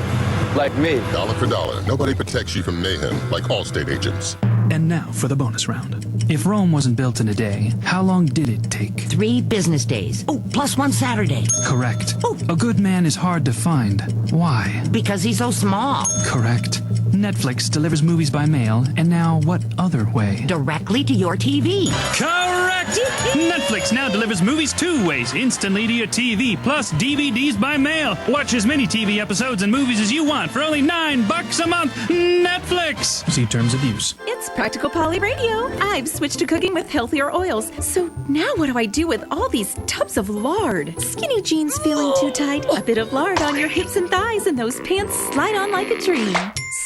Like me. Dollar for dollar. Nobody protects you from mayhem like Allstate agents. And now for the bonus round. If Rome wasn't built in a day, how long did it take? 3 business days. Oh, plus 1 Saturday. Correct. A good man is hard to find. Why? Because he's so small. Correct. Netflix delivers movies by mail, and now what other way? Directly to your TV. Correct! Netflix now delivers movies 2 ways, instantly to your TV, plus DVDs by mail. Watch as many TV episodes and movies as you want for only $9 a month. Netflix! See terms of use. It's Practical Polly Radio. I've switched to cooking with healthier oils. So now what do I do with all these tubs of lard? Skinny jeans feeling too tight? A bit of lard on your hips and thighs, and those pants slide on like a dream.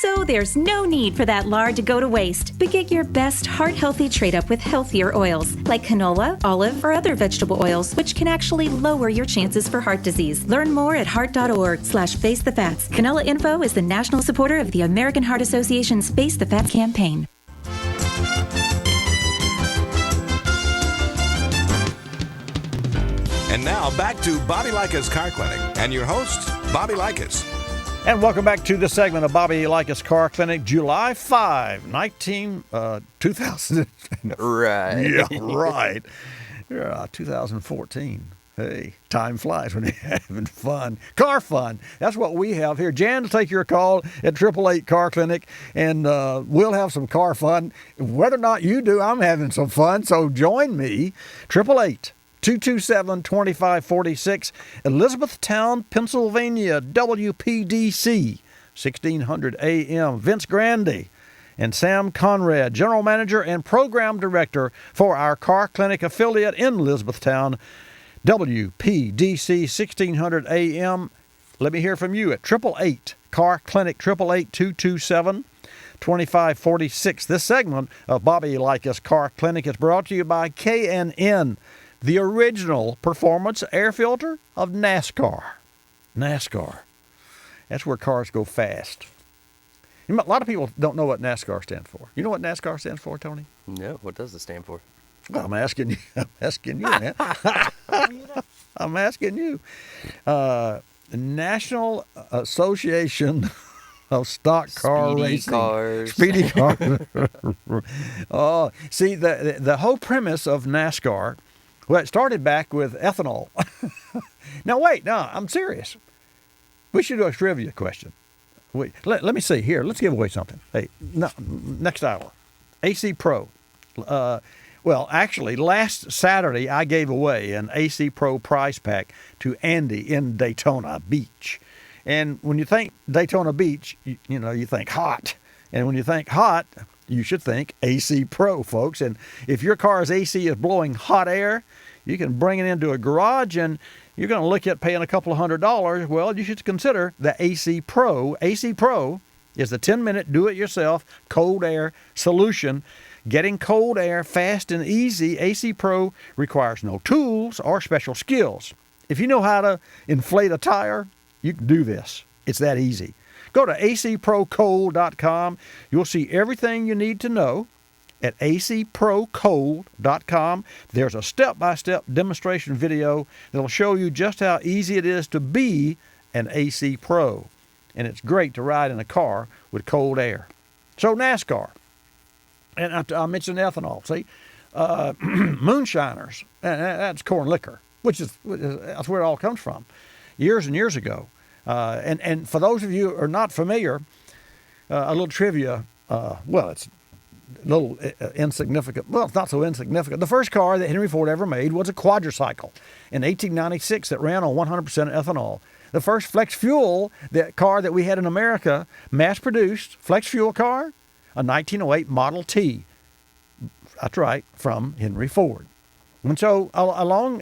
So there's no need for that lard to go to waste. But get your best heart-healthy trade-up with healthier oils, like canola, olive, or other vegetable oils, which can actually lower your chances for heart disease. Learn more at heart.org/facethefats. Canola Info is the national supporter of the American Heart Association's Face the Fat campaign. And now back to Bobby Likis Car Clinic and your host, Bobby Likis. And welcome back to this segment of Bobby Likis Car Clinic, July 5, 2000. Right. Yeah, right. 2014. Hey, time flies when you're having fun. Car fun. That's what we have here. Jan will take your call at 888 Car Clinic, and we'll have some car fun. Whether or not you do, I'm having some fun, so join me. 888 227-2546, Elizabethtown, Pennsylvania, WPDC, 1600 AM. Vince Grandy and Sam Conrad, General Manager and Program Director for our Car Clinic affiliate in Elizabethtown, WPDC, 1600 AM. Let me hear from you at 888 Car Clinic, 888-227-2546. This segment of Bobby Likis Car Clinic is brought to you by K&N, the original performance air filter of NASCAR. NASCAR. That's where cars go fast. A lot of people don't know what NASCAR stands for. You know what NASCAR stands for, Tony? No, what does it stand for? Well, I'm asking you. I'm asking you, man. I'm asking you. National Association of Stock Car Speedy Racing. cars. Speedy cars. Oh, see, the whole premise of NASCAR, well, it started back with ethanol. Now, wait. No, I'm serious. We should do a trivia question. Wait, let me see. Here, let's give away something. Hey, no, next hour. AC Pro. Well, actually, last Saturday, I gave away an AC Pro prize pack to Andy in Daytona Beach. And when you think Daytona Beach, you think hot. And when you think hot, you should think AC Pro, folks. And if your car's AC is blowing hot air, you can bring it into a garage and you're going to look at paying a couple of $100. Well, you should consider the AC Pro. AC Pro is the 10-minute do-it-yourself cold air solution. Getting cold air fast and easy, AC Pro requires no tools or special skills. If you know how to inflate a tire, you can do this. It's that easy. Go to acprocold.com. You'll see everything you need to know at acprocold.com. There's a step-by-step demonstration video that'll show you just how easy it is to be an AC Pro. And it's great to ride in a car with cold air. So NASCAR. And I mentioned ethanol. See, moonshiners, and that's corn liquor, that's where it all comes from, years and years ago. And for those of you who are not familiar, a little trivia. Well, it's a little insignificant. Well, it's not so insignificant. The first car that Henry Ford ever made was a quadricycle in 1896 that ran on 100% ethanol. The first flex fuel car that we had in America, mass-produced flex fuel car, a 1908 Model T. That's right, from Henry Ford. And so along,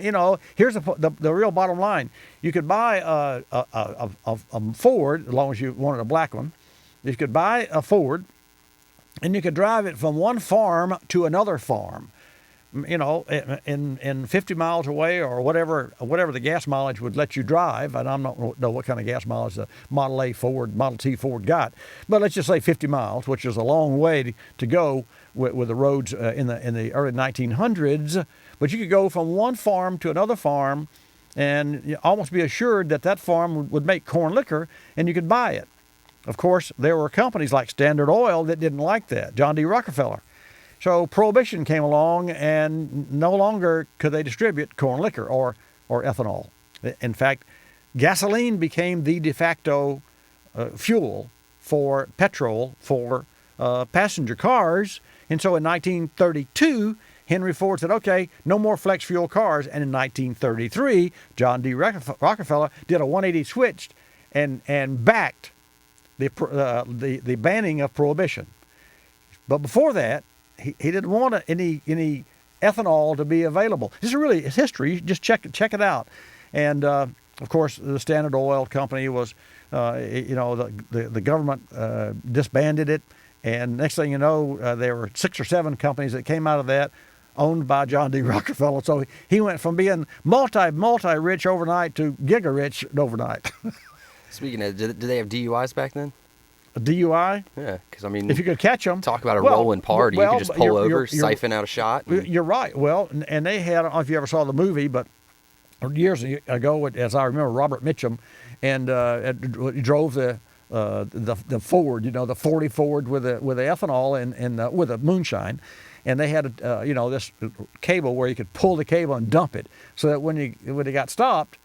here's the real bottom line. You could buy a Ford, as long as you wanted a black one. You could buy a Ford, and you could drive it from one farm to another farm. In 50 miles away or whatever the gas mileage would let you drive. And I don't know what kind of gas mileage the Model T Ford got, but let's just say 50 miles, which is a long way to go with the roads in the early 1900s. But you could go from one farm to another farm and almost be assured that farm would make corn liquor, and you could buy it. Of course, there were companies like Standard Oil that didn't like that, John D. Rockefeller. So Prohibition came along, and no longer could they distribute corn liquor or ethanol. In fact, gasoline became the de facto fuel for petrol for passenger cars. And so in 1932, Henry Ford said, okay, no more flex fuel cars. And in 1933, John D. Rockefeller did a 180 switch and backed the banning of prohibition. But before that, he didn't want any ethanol to be available. This is really it's history. You just check it out. And of course, the Standard Oil Company was, the government disbanded it. And next thing you know, there were 6 or 7 companies that came out of that, owned by John D. Rockefeller. So he went from being multi-rich overnight to giga-rich overnight. Speaking of, did they have DUIs back then? A DUI? Yeah, because I mean, if you could catch them. Talk about a rolling party. You could just pull over, siphon out a shot. You're right. Well, and they had, I don't know if you ever saw the movie, but years ago, as I remember, Robert Mitchum and drove the Ford, the 40 Ford with the ethanol and with a moonshine, and they had this cable where you could pull the cable and dump it, so that when they got stopped,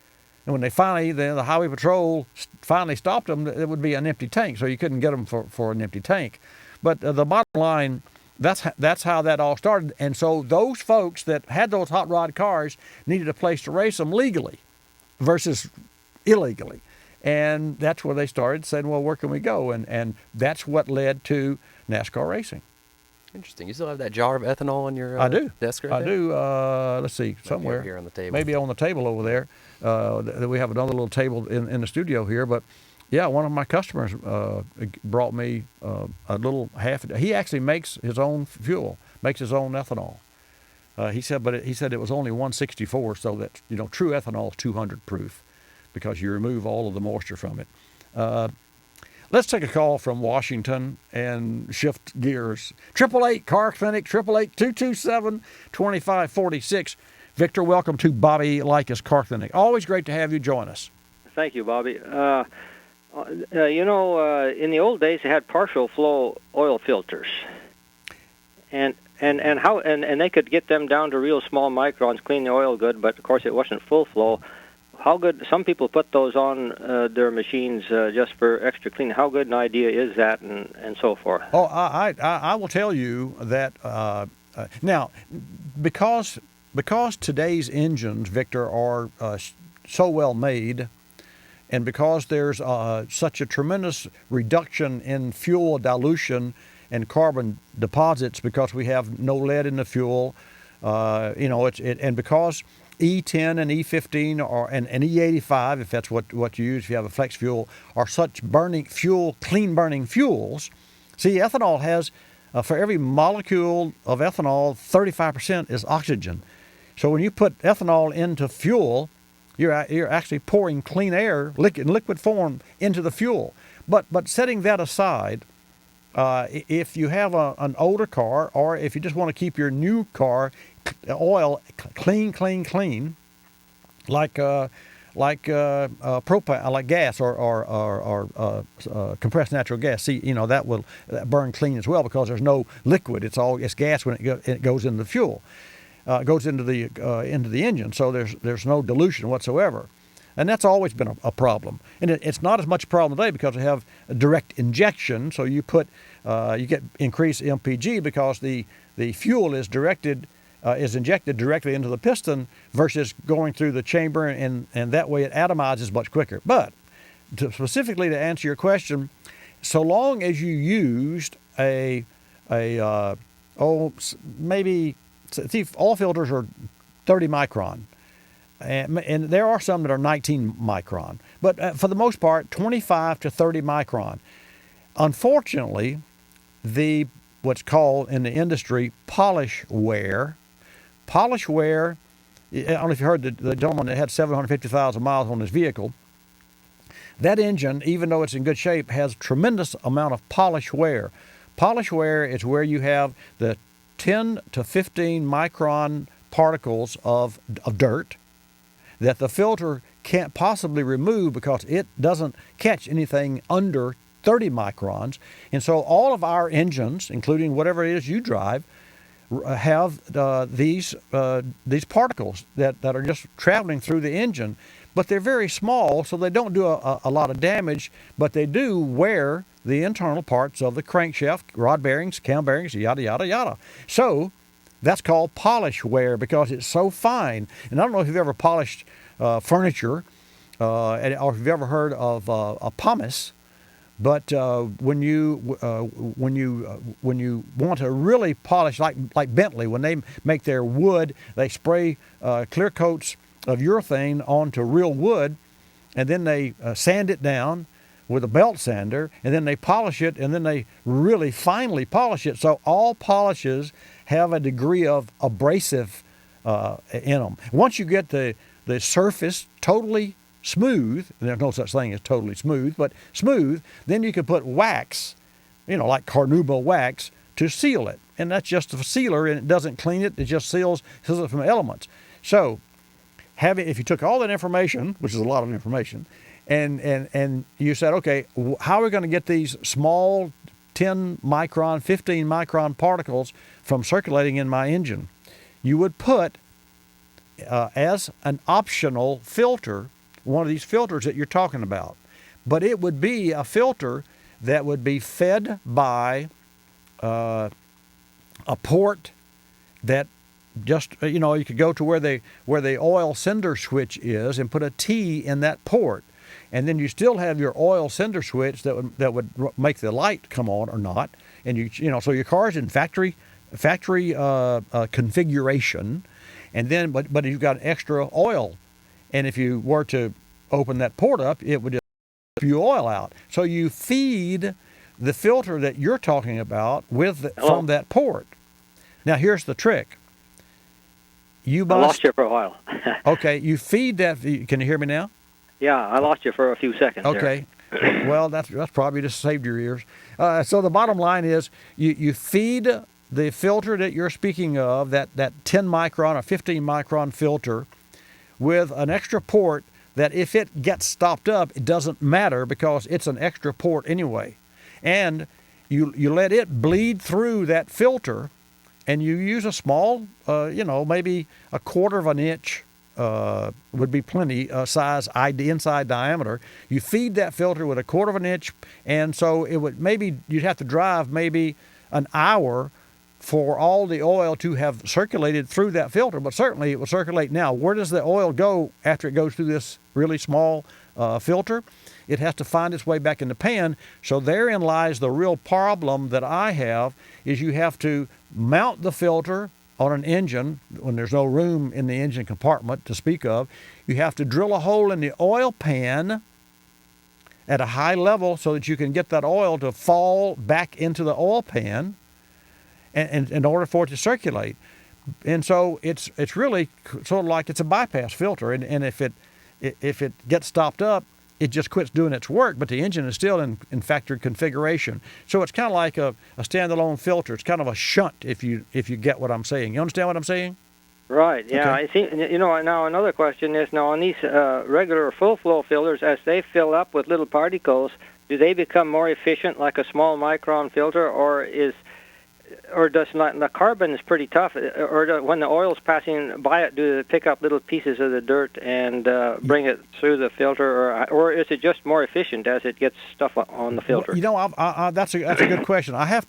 and when they finally the highway patrol finally stopped them, it would be an empty tank, so you couldn't get them for an empty tank. But the bottom line, that's how that all started, and so those folks that had those hot rod cars needed a place to race them legally versus illegally. And that's where they started saying, well, where can we go? And that's what led to NASCAR racing. Interesting. You still have that jar of ethanol on your desk right I do. Let's see, somewhere. Here on the table. Maybe on the table over there. We have another little table in the studio here. But, yeah, one of my customers brought me a little he actually makes his own fuel, makes his own ethanol. He said it was only 164, so that, true ethanol is 200 proof, because you remove all of the moisture from it. Let's take a call from Washington and shift gears. 888 Car Clinic, 888-227-2546. Victor, welcome to Bobby Likis Car Clinic. Always great to have you join us. Thank you, Bobby. In the old days, they had partial flow oil filters, and they could get them down to real small microns, clean the oil good, but of course it wasn't full flow. How good? Some people put those on their machines just for extra cleaning. How good an idea is that, and so forth? Oh, I will tell you that now, because today's engines, Victor, are so well made, and because there's such a tremendous reduction in fuel dilution and carbon deposits, because we have no lead in the fuel, and because E10 and E15 and E85, if that's what you use, if you have a flex fuel, are such clean burning fuels. See, ethanol has, for every molecule of ethanol, 35% is oxygen. So when you put ethanol into fuel, you're actually pouring clean air, in liquid form, into the fuel. But setting that aside, if you have an older car, or if you just want to keep your new car oil clean, like propane, like gas or compressed natural gas. See, that will burn clean as well, because there's no liquid. It's gas when it goes into the fuel, goes into the engine. So there's no dilution whatsoever. And that's always been a problem. And it's not as much a problem today, because we have a direct injection. So you get increased MPG, because the fuel is injected directly into the piston versus going through the chamber, and that way it atomizes much quicker. But specifically to answer your question, so long as you used maybe oil filters are 30 micron. And there are some that are 19 micron, but for the most part, 25 to 30 micron. Unfortunately, what's called in the industry polish wear. I don't know if you heard the gentleman that had 750,000 miles on his vehicle. That engine, even though it's in good shape, has tremendous amount of polish wear. Polish wear is where you have the 10 to 15 micron particles of dirt that the filter can't possibly remove, because it doesn't catch anything under 30 microns. And so all of our engines, including whatever it is you drive, have these particles that are just traveling through the engine. but they're very small, so they don't do a lot of damage, but they do wear the internal parts of the crankshaft, rod bearings, cam bearings, yada, yada, yada. So that's called polish wear because it's so fine. And I don't know if you've ever polished furniture or if you've ever heard of a pumice, but when you want to really polish, like Bentley, when they make their wood, they spray clear coats of urethane onto real wood, and then they sand it down with a belt sander, and then they polish it, and then they really finely polish it. So all polishes have a degree of abrasive in them. Once you get the surface totally smooth, and there's no such thing as totally smooth, but smooth, then you can put wax, like carnauba wax, to seal it. And that's just a sealer, and it doesn't clean it. It just seals it from elements. So if you took all that information, which is a lot of information, and you said, okay, how are we going to get these small 10 micron, 15 micron particles from circulating in my engine? You would put, as an optional filter, one of these filters that you're talking about. But it would be a filter that would be fed by a port that just, you could go to where the oil sender switch is and put a T in that port. And then you still have your oil sender switch that would make the light come on or not. And so your car's in factory configuration, and then but you've got extra oil, and if you were to open that port up, it would just spew oil out. So you feed the filter that you're talking about from that port. Now here's the trick. I lost you for a while. Okay, you feed that. Can you hear me now? Yeah, I lost you for a few seconds. Okay. Well, that's probably just saved your ears. So the bottom line is you feed the filter that you're speaking of, that 10 micron or 15 micron filter, with an extra port that if it gets stopped up, it doesn't matter because it's an extra port anyway. And you let it bleed through that filter, and you use a small, maybe a quarter of an inch would be plenty size inside diameter. You feed that filter with a quarter of an inch, and so you'd have to drive maybe an hour for all the oil to have circulated through that filter, but certainly it will circulate. Now, where does the oil go after it goes through this really small filter? It has to find its way back in the pan. So therein lies the real problem that I have, is you have to mount the filter on an engine when there's no room in the engine compartment to speak of. You have to drill a hole in the oil pan at a high level so that you can get that oil to fall back into the oil pan, and in order for it to circulate. And so it's really sort of like it's a bypass filter, and if it gets stopped up, it just quits doing its work, but the engine is still in factory configuration. So it's kind of like a standalone filter. It's kind of a shunt, if you get what I'm saying. You understand what I'm saying? Right, yeah. Okay. I see. Now another question is, now on these regular full flow filters, as they fill up with little particles, do they become more efficient like a small micron filter, or does not? The carbon is pretty tough, when the oil's passing by it, do they pick up little pieces of the dirt and bring it through the filter, or is it just more efficient as it gets stuff on the filter? That's a good question. I have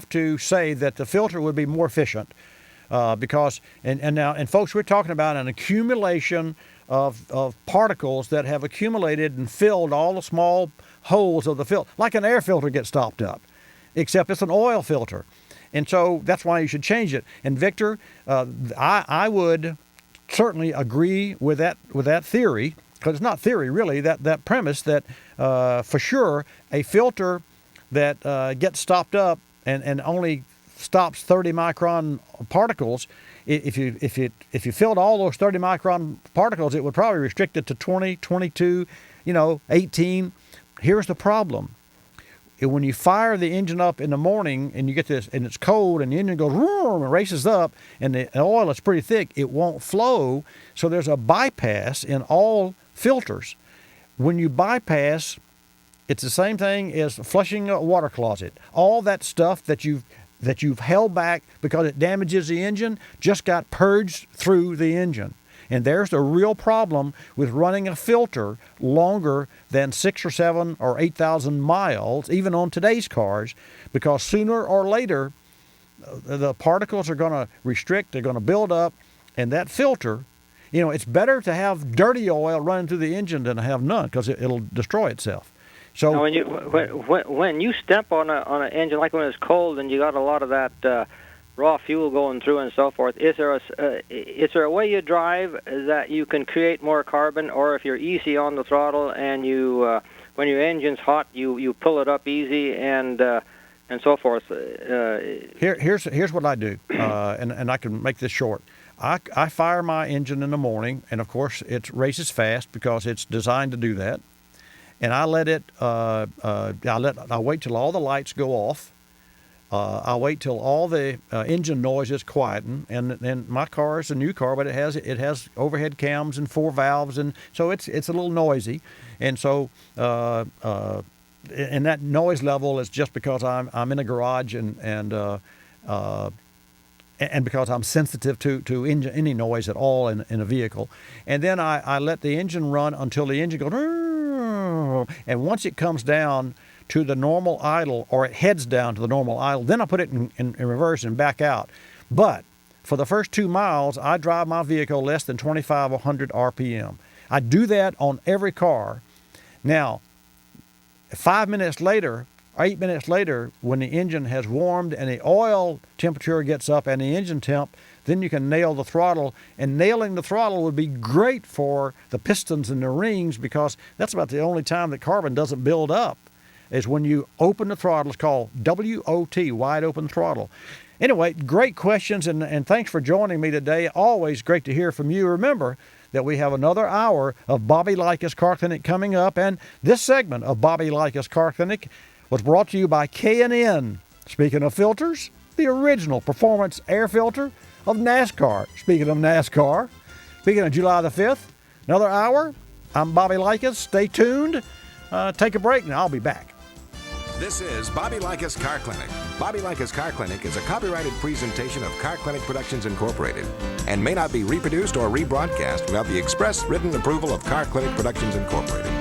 to say that the filter would be more efficient because and folks, we're talking about an accumulation of particles that have accumulated and filled all the small holes of the filter, like an air filter gets stopped up, except it's an oil filter. And so that's why you should change it. And Victor, I would certainly agree with that theory, because it's not theory really, that premise that for sure a filter that gets stopped up and only stops 30 micron particles, if you filled all those 30 micron particles, it would probably restrict it to 20, 22, 18. Here's the problem. When you fire the engine up in the morning and you get this, and it's cold, and the engine goes and races up, and the oil is pretty thick, it won't flow. So there's a bypass in all filters. When you bypass, it's the same thing as flushing a water closet. All that stuff that you've held back because it damages the engine just got purged through the engine. And there's the real problem with running a filter longer than 6 or 7 or 8,000 miles, even on today's cars, because sooner or later, the particles are going to restrict, they're going to build up, and that filter, you know, it's better to have dirty oil running through the engine than to have none, because it'll destroy itself. So now, when you step on an engine, like when it's cold and you got a lot of that raw fuel going through and so forth, is there a way you drive that you can create more carbon, or if you're easy on the throttle and you when your engine's hot, you pull it up easy and so forth? Here's what I do, and I can make this short. I fire my engine in the morning, and of course it races fast because it's designed to do that. And I let it. I wait till all the lights go off. I wait till all the engine noise is quietened. And my car is a new car, but it has overhead cams and 4 valves, and so it's a little noisy. And so and that noise level is just because I'm in a garage and because I'm sensitive to any noise at all in a vehicle. And then I let the engine run until the engine goes. And once it comes down to the normal idle, or it heads down to the normal idle, then I put it in reverse and back out. But for the first 2 miles, I drive my vehicle less than 2,500 RPM. I do that on every car. Now, 5 minutes later, 8 minutes later, when the engine has warmed and the oil temperature gets up and the engine temp, then you can nail the throttle. And nailing the throttle would be great for the pistons and the rings, because that's about the only time that carbon doesn't build up, is when you open the throttle. It's called WOT, wide open throttle. Anyway, great questions, and thanks for joining me today. Always great to hear from you. Remember that we have another hour of Bobby Likis Car Clinic coming up, and this segment of Bobby Likis Car Clinic was brought to you by K&N. Speaking of filters, the original performance air filter of NASCAR. Speaking of NASCAR, speaking of July the 5th, another hour. I'm Bobby Likis. Stay tuned. Take a break, and I'll be back. This is Bobby Likis Car Clinic. Bobby Likis Car Clinic is a copyrighted presentation of Car Clinic Productions Incorporated and may not be reproduced or rebroadcast without the express written approval of Car Clinic Productions Incorporated.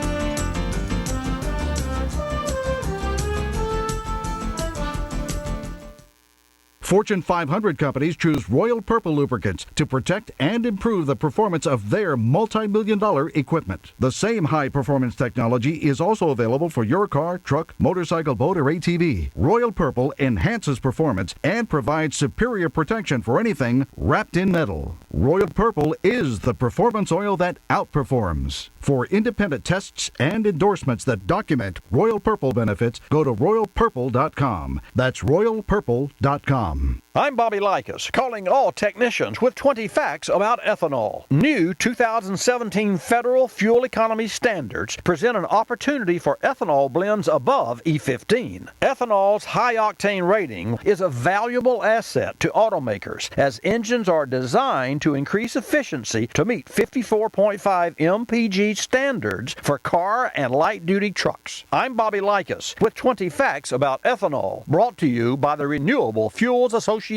Fortune 500 companies choose Royal Purple lubricants to protect and improve the performance of their multi-million-dollar equipment. The same high-performance technology is also available for your car, truck, motorcycle, boat, or ATV. Royal Purple enhances performance and provides superior protection for anything wrapped in metal. Royal Purple is the performance oil that outperforms. For independent tests and endorsements that document Royal Purple benefits, go to royalpurple.com. That's royalpurple.com. I'm Bobby Likis, calling all technicians with 20 facts about ethanol. New 2017 federal fuel economy standards present an opportunity for ethanol blends above E15. Ethanol's high-octane rating is a valuable asset to automakers, as engines are designed to increase efficiency to meet 54.5 mpg standards for car and light-duty trucks. I'm Bobby Likis with 20 facts about ethanol, brought to you by the Renewable Fuels Association.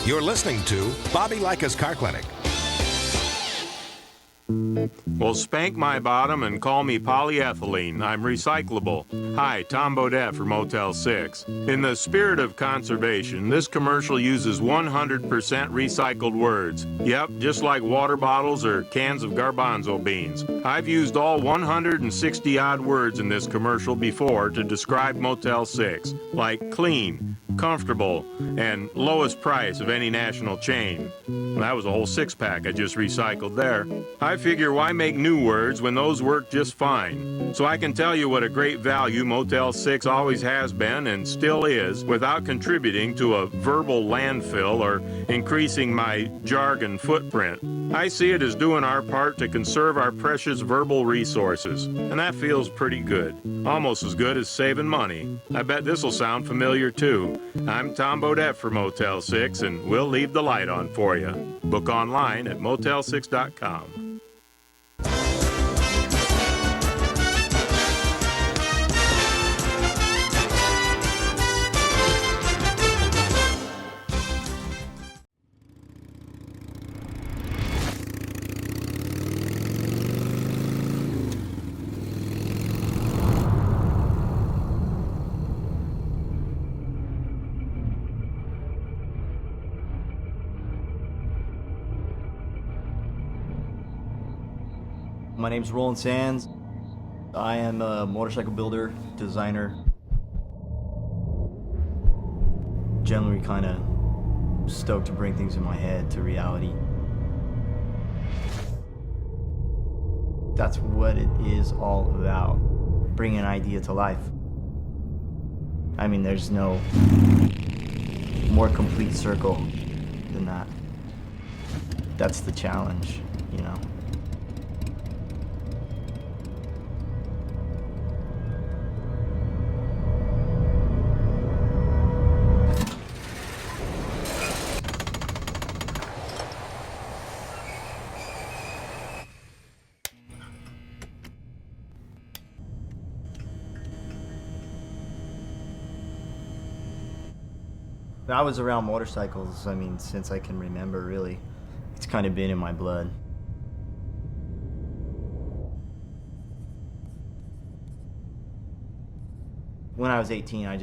You're listening to Bobby Likis Car Clinic. Well, spank my bottom and call me polyethylene. I'm recyclable. Hi, Tom Bodette for Motel 6. In the spirit of conservation, this commercial uses 100% recycled words. Yep, just like water bottles or cans of garbanzo beans. I've used all 160-odd words in this commercial before to describe Motel 6, like clean, comfortable, and lowest price of any national chain. That was a whole six-pack I just recycled there. I figure why make new words when those work just fine? So I can tell you what a great value Motel 6 always has been and still is without contributing to a verbal landfill or increasing my jargon footprint. I see it as doing our part to conserve our precious verbal resources, and that feels pretty good. Almost as good as saving money. I bet this will sound familiar too. I'm Tom Bodette for Motel 6, and we'll leave the light on for you. Book online at motel6.com. My name's Roland Sands. I am a motorcycle builder, designer. Generally kind of stoked to bring things in my head to reality. That's what it is all about, bringing an idea to life. I mean, there's no more complete circle than that. That's the challenge, you know? I was around motorcycles, I mean, since I can remember, really. It's kind of been in my blood. When I was 18, I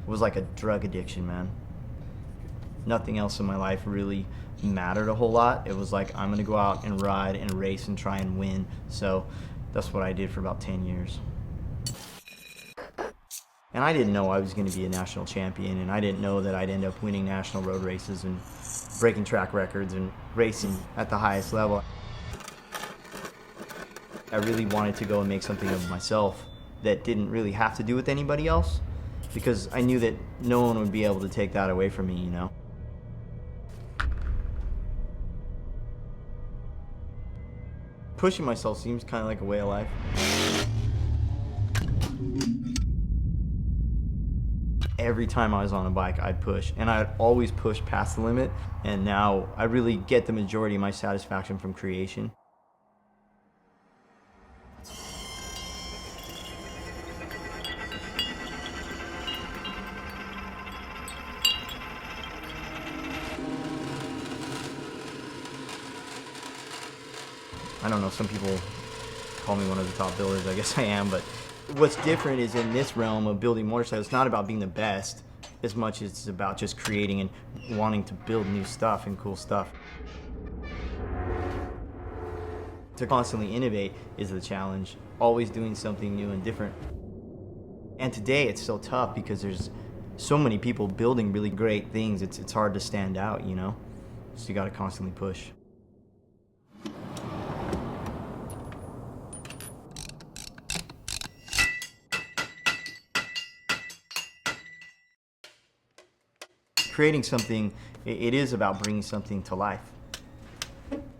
was like a drug addiction, man. Nothing else in my life really mattered a whole lot. It was like, I'm gonna go out and ride and race and try and win. So that's what I did for about 10 years. And I didn't know I was going to be a national champion, and I didn't know that I'd end up winning national road races and breaking track records and racing at the highest level. I really wanted to go and make something of myself that didn't really have to do with anybody else, because I knew that no one would be able to take that away from me, you know? Pushing myself seems kind of like a way of life. Every time I was on a bike, I'd push, and I'd always push past the limit, and now I really get the majority of my satisfaction from creation. I don't know, some people call me one of the top builders, I guess I am, but what's different is in this realm of building motorcycles, it's not about being the best as much as it's about just creating and wanting to build new stuff and cool stuff. To constantly innovate is the challenge, always doing something new and different. And today it's so tough because there's so many people building really great things, it's hard to stand out, you know? So you gotta constantly push. Creating something, it is about bringing something to life.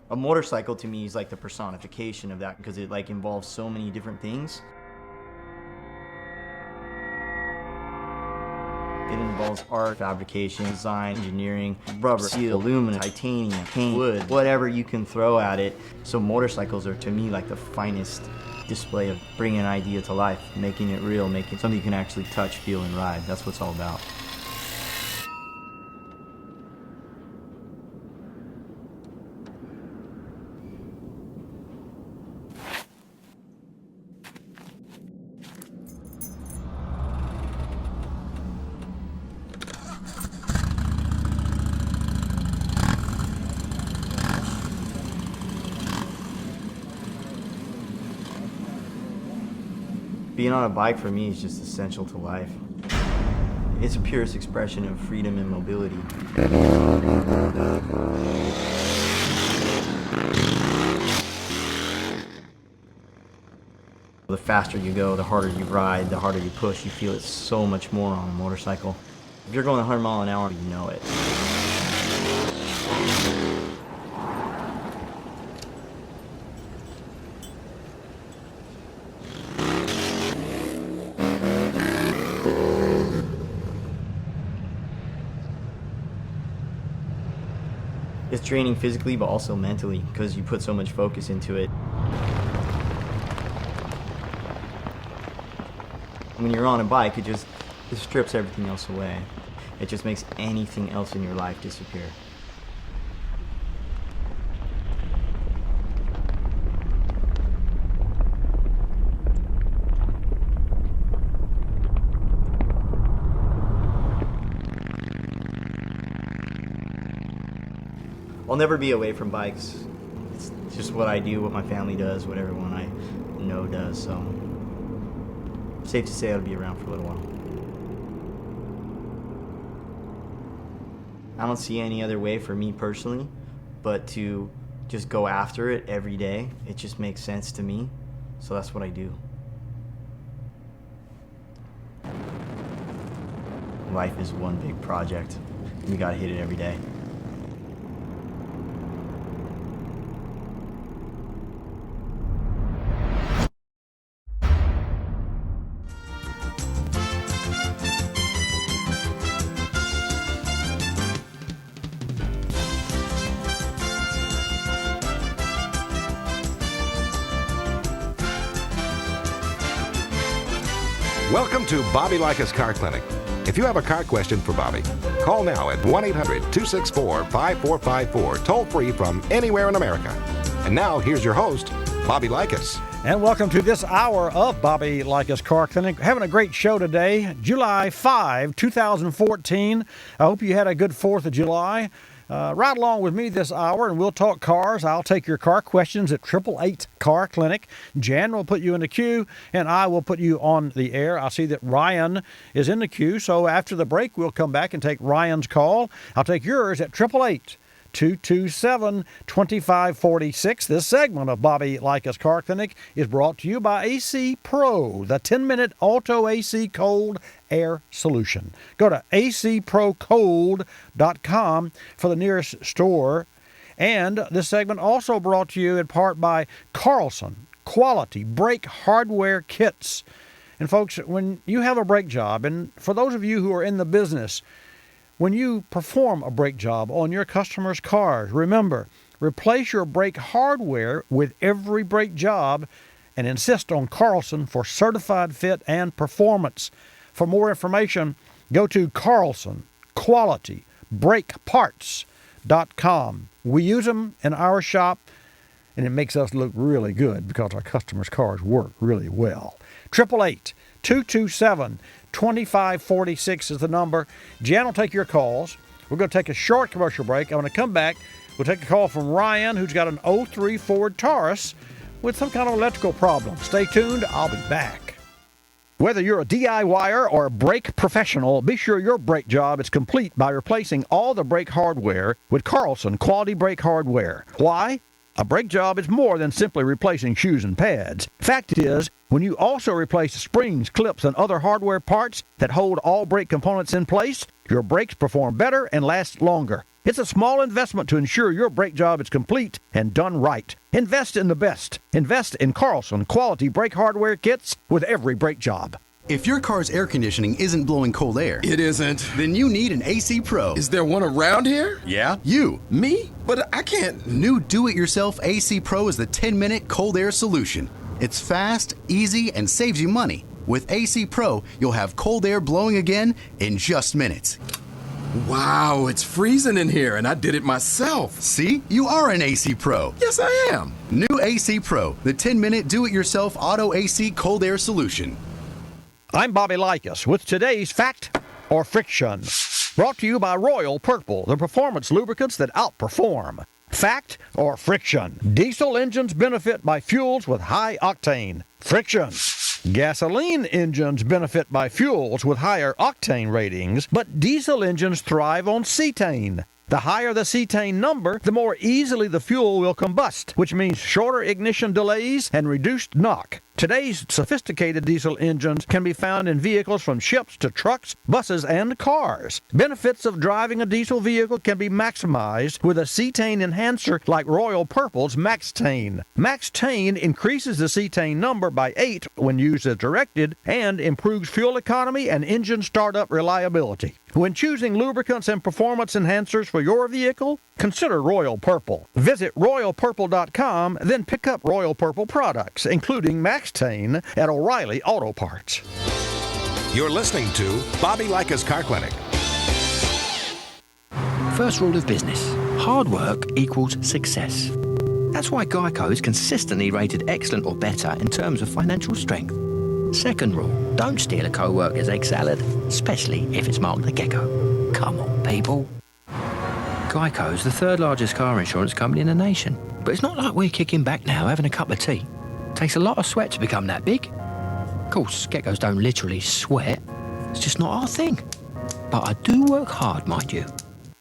A motorcycle to me is like the personification of that because it like involves so many different things. It involves art, fabrication, design, engineering, rubber, steel, aluminum, titanium, paint, wood, whatever you can throw at it. So motorcycles are to me like the finest display of bringing an idea to life, making it real, making something you can actually touch, feel, and ride. That's what it's all about. Being on a bike for me is just essential to life. It's the purest expression of freedom and mobility. The faster you go, the harder you ride, the harder you push, you feel it so much more on a motorcycle. If you're going 100 miles an hour, you know it. It's draining physically, but also mentally, because you put so much focus into it. When you're on a bike, it strips everything else away. It just makes anything else in your life disappear. I'll never be away from bikes. It's just what I do, what my family does, what everyone I know does. So safe to say I'll be around for a little while. I don't see any other way for me personally but to just go after it every day. It just makes sense to me, so that's what I do. Life is one big project. We gotta hit it every day. Welcome to Bobby Likis Car Clinic. If you have a car question for Bobby, call now at 1-800-264-5454, toll free from anywhere in America. And now, here's your host, Bobby Likis. And welcome to this hour of Bobby Likis Car Clinic. Having a great show today, July 5, 2014. I hope you had a good 4th of July. Ride along with me this hour and we'll talk cars. I'll take your car questions at 888 Car Clinic. Jan will put you in the queue and I will put you on the air. I see that Ryan is in the queue, so after the break we'll come back and take Ryan's call. I'll take yours at 888 227-2546. This segment of Bobby Likis Car Clinic is brought to you by AC Pro, the 10-minute auto AC cold air solution. Go to acprocold.com for the nearest store. And this segment also brought to you in part by Carlson Quality Brake Hardware Kits. And folks, when you have a brake job, and for those of you who are in the business, when you perform a brake job on your customers' cars, remember, replace your brake hardware with every brake job and insist on Carlson for certified fit and performance. For more information, go to carlsonqualitybrakeparts.com. We use them in our shop, and it makes us look really good because our customers' cars work really well. 888-227-2546 is the number. Jan will take your calls. We're going to take a short commercial break. I'm going to come back. We'll take a call from Ryan, who's got an 03 Ford Taurus with some kind of electrical problem. Stay tuned. I'll be back. Whether you're a DIYer or a brake professional, be sure your brake job is complete by replacing all the brake hardware with Carlson Quality Brake Hardware. Why? A brake job is more than simply replacing shoes and pads. Fact is, when you also replace springs, clips, and other hardware parts that hold all brake components in place, your brakes perform better and last longer. It's a small investment to ensure your brake job is complete and done right. Invest in the best. Invest in Carlson Quality Brake Hardware Kits with every brake job. If your car's air conditioning isn't blowing cold air, it isn't, then you need an AC Pro. Is there one around here? Yeah, you. Me? But I can't. New do-it-yourself AC Pro is the 10-minute cold air solution. It's fast, easy, and saves you money. With AC Pro, you'll have cold air blowing again in just minutes. Wow, it's freezing in here, and I did it myself. See? You are an AC Pro. Yes, I am. New AC Pro, the 10-minute do-it-yourself auto AC cold air solution. I'm Bobby Likis with today's Fact or Friction. Brought to you by Royal Purple, the performance lubricants that outperform. Fact or friction? Diesel engines benefit by fuels with high octane. Friction. Gasoline engines benefit by fuels with higher octane ratings, but diesel engines thrive on cetane. The higher the cetane number, the more easily the fuel will combust, which means shorter ignition delays and reduced knock. Today's sophisticated diesel engines can be found in vehicles from ships to trucks, buses, and cars. Benefits of driving a diesel vehicle can be maximized with a cetane enhancer like Royal Purple's MaxTane. MaxTane increases the cetane number by 8 when used as directed and improves fuel economy and engine startup reliability. When choosing lubricants and performance enhancers for your vehicle, consider Royal Purple. Visit RoyalPurple.com, then pick up Royal Purple products, including MaxTane at O'Reilly Auto Parts. You're listening to Bobby Likis Car Clinic. First rule of business: hard work equals success. That's why Geico is consistently rated excellent or better in terms of financial strength. Second rule: don't steal a co-worker's egg salad, especially if it's marked the gecko. Come on, people. Geico's the third largest car insurance company in the nation. But it's not like we're kicking back now having a cup of tea. Takes a lot of sweat to become that big. Of course, geckos don't literally sweat. It's just not our thing. But I do work hard, mind you.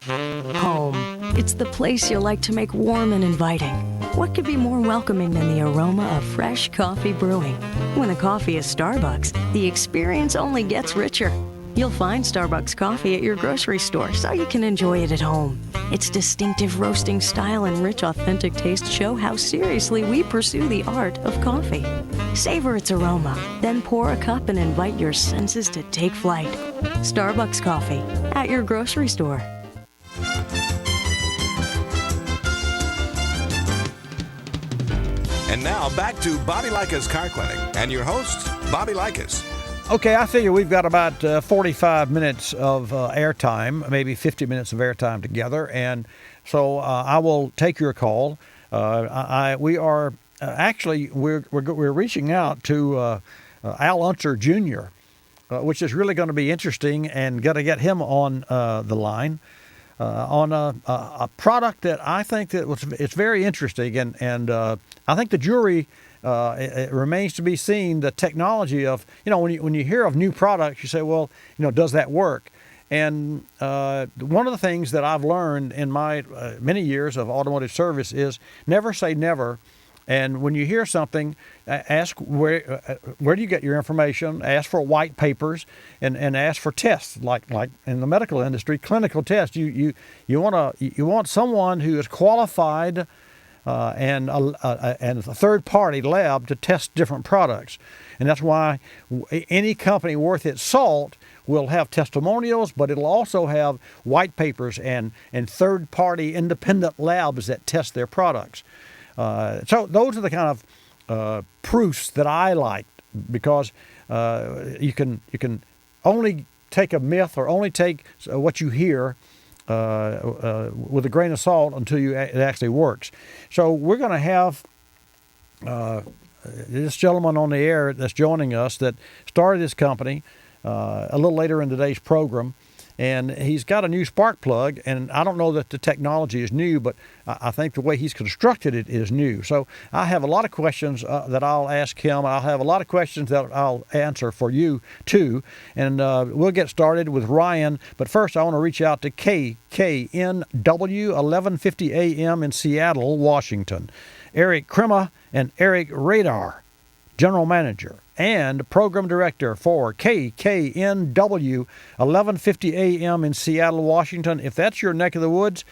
Home. It's the place you like to make warm and inviting. What could be more welcoming than the aroma of fresh coffee brewing? When the coffee is Starbucks, the experience only gets richer. You'll find Starbucks coffee at your grocery store so you can enjoy it at home. Its distinctive roasting style and rich, authentic taste show how seriously we pursue the art of coffee. Savor its aroma, then pour a cup and invite your senses to take flight. Starbucks coffee at your grocery store. And now back to Bobby Likis Car Clinic and your host, Bobby Likis. Okay, I figure we've got about 45 minutes of airtime, maybe 50 minutes of airtime together, and so I will take your call. We are actually we're reaching out to Al Unser Jr., which is really going to be interesting, and going to get him on the line on a product that I think that it's very interesting, and I think the jury. It remains to be seen the technology of, when you hear of new products, you say, well, does that work? And one of the things that I've learned in my many years of automotive service is never say never. And when you hear something, ask where do you get your information? Ask for white papers and ask for tests, like in the medical industry, clinical tests. You want someone who is qualified. And a third-party lab to test different products. And that's why any company worth its salt will have testimonials, but it'll also have white papers and third-party independent labs that test their products. So those are the kind of proofs that I like, because you can only take a myth or only take what you hear with a grain of salt until it actually works. So we're going to have this gentleman on the air that's joining us that started this company a little later in today's program, and he's got a new spark plug, and I don't know that the technology is new, but I think the way he's constructed it is new. So I have a lot of questions that I'll ask him. I'll have a lot of questions that I'll answer for you, too. And we'll get started with Ryan. But first, I want to reach out to KKNW 1150 AM in Seattle, Washington. Eric Krima and Eric Radar, General Manager and Program Director for KKNW 1150 AM in Seattle, Washington. If that's your neck of the woods,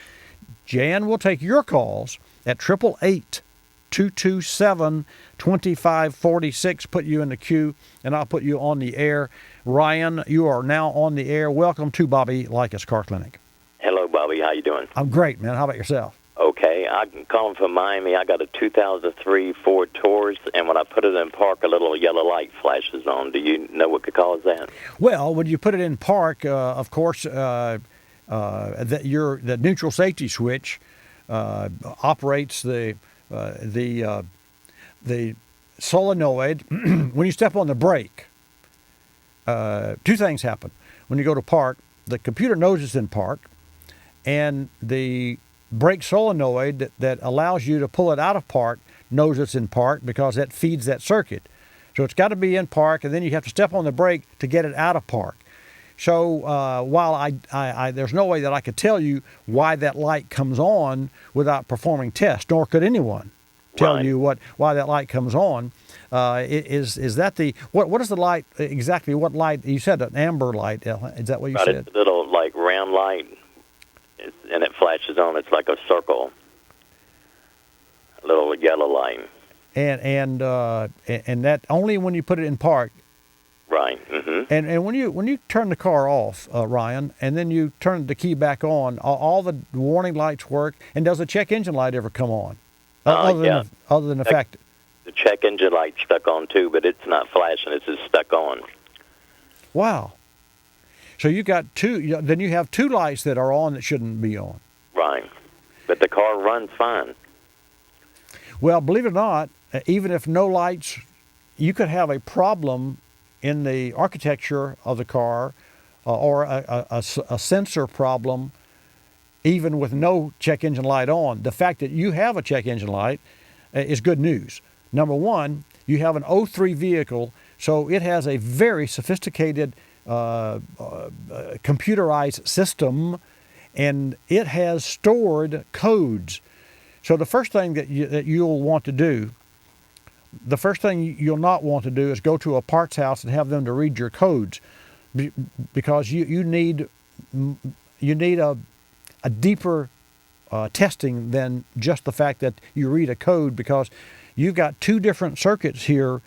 Jan will take your calls at 888-227-2546. Put you in the queue, and I'll put you on the air. Ryan, you are now on the air. Welcome to Bobby Likis Car Clinic. Hello, Bobby. How you doing? I'm great, man. How about yourself? Okay, I'm calling from Miami. I got a 2003 Ford Taurus, and when I put it in park, a little yellow light flashes on. Do you know what could cause that? Well, when you put it in park, of course, the neutral safety switch operates the solenoid. When you step on the brake, two things happen. When you go to park, the computer knows it's in park, and the brake solenoid that allows you to pull it out of park knows it's in park, because that feeds that circuit. So it's got to be in park, and then you have to step on the brake to get it out of park. So while I there's no way that I could tell you why that light comes on without performing tests, nor could anyone tell you why that light comes on. Is that what is the light exactly? What light? You said an amber light. Is that what you said? It's a little like round light. And it flashes on. It's like a circle, a little yellow light. And that only when you put it in park. Right. Mm-hmm. And when you turn the car off, Ryan, and then you turn the key back on, all the warning lights work. And does the check engine light ever come on? Yeah. Other than the fact the check engine light's stuck on too, but it's not flashing. It's just stuck on. Wow. So you got two. Then you have two lights that are on that shouldn't be on. Right, but the car runs fine. Well, believe it or not, even if no lights, you could have a problem in the architecture of the car, or a sensor problem, even with no check engine light on. The fact that you have a check engine light is good news. Number one, you have an 03 vehicle, so it has a very sophisticated computerized system, and it has stored codes. So the first thing that you'll want to do, the first thing you'll not want to do is go to a parts house and have them to read your codes, because you need a deeper testing than just the fact that you read a code, because you've got two different circuits here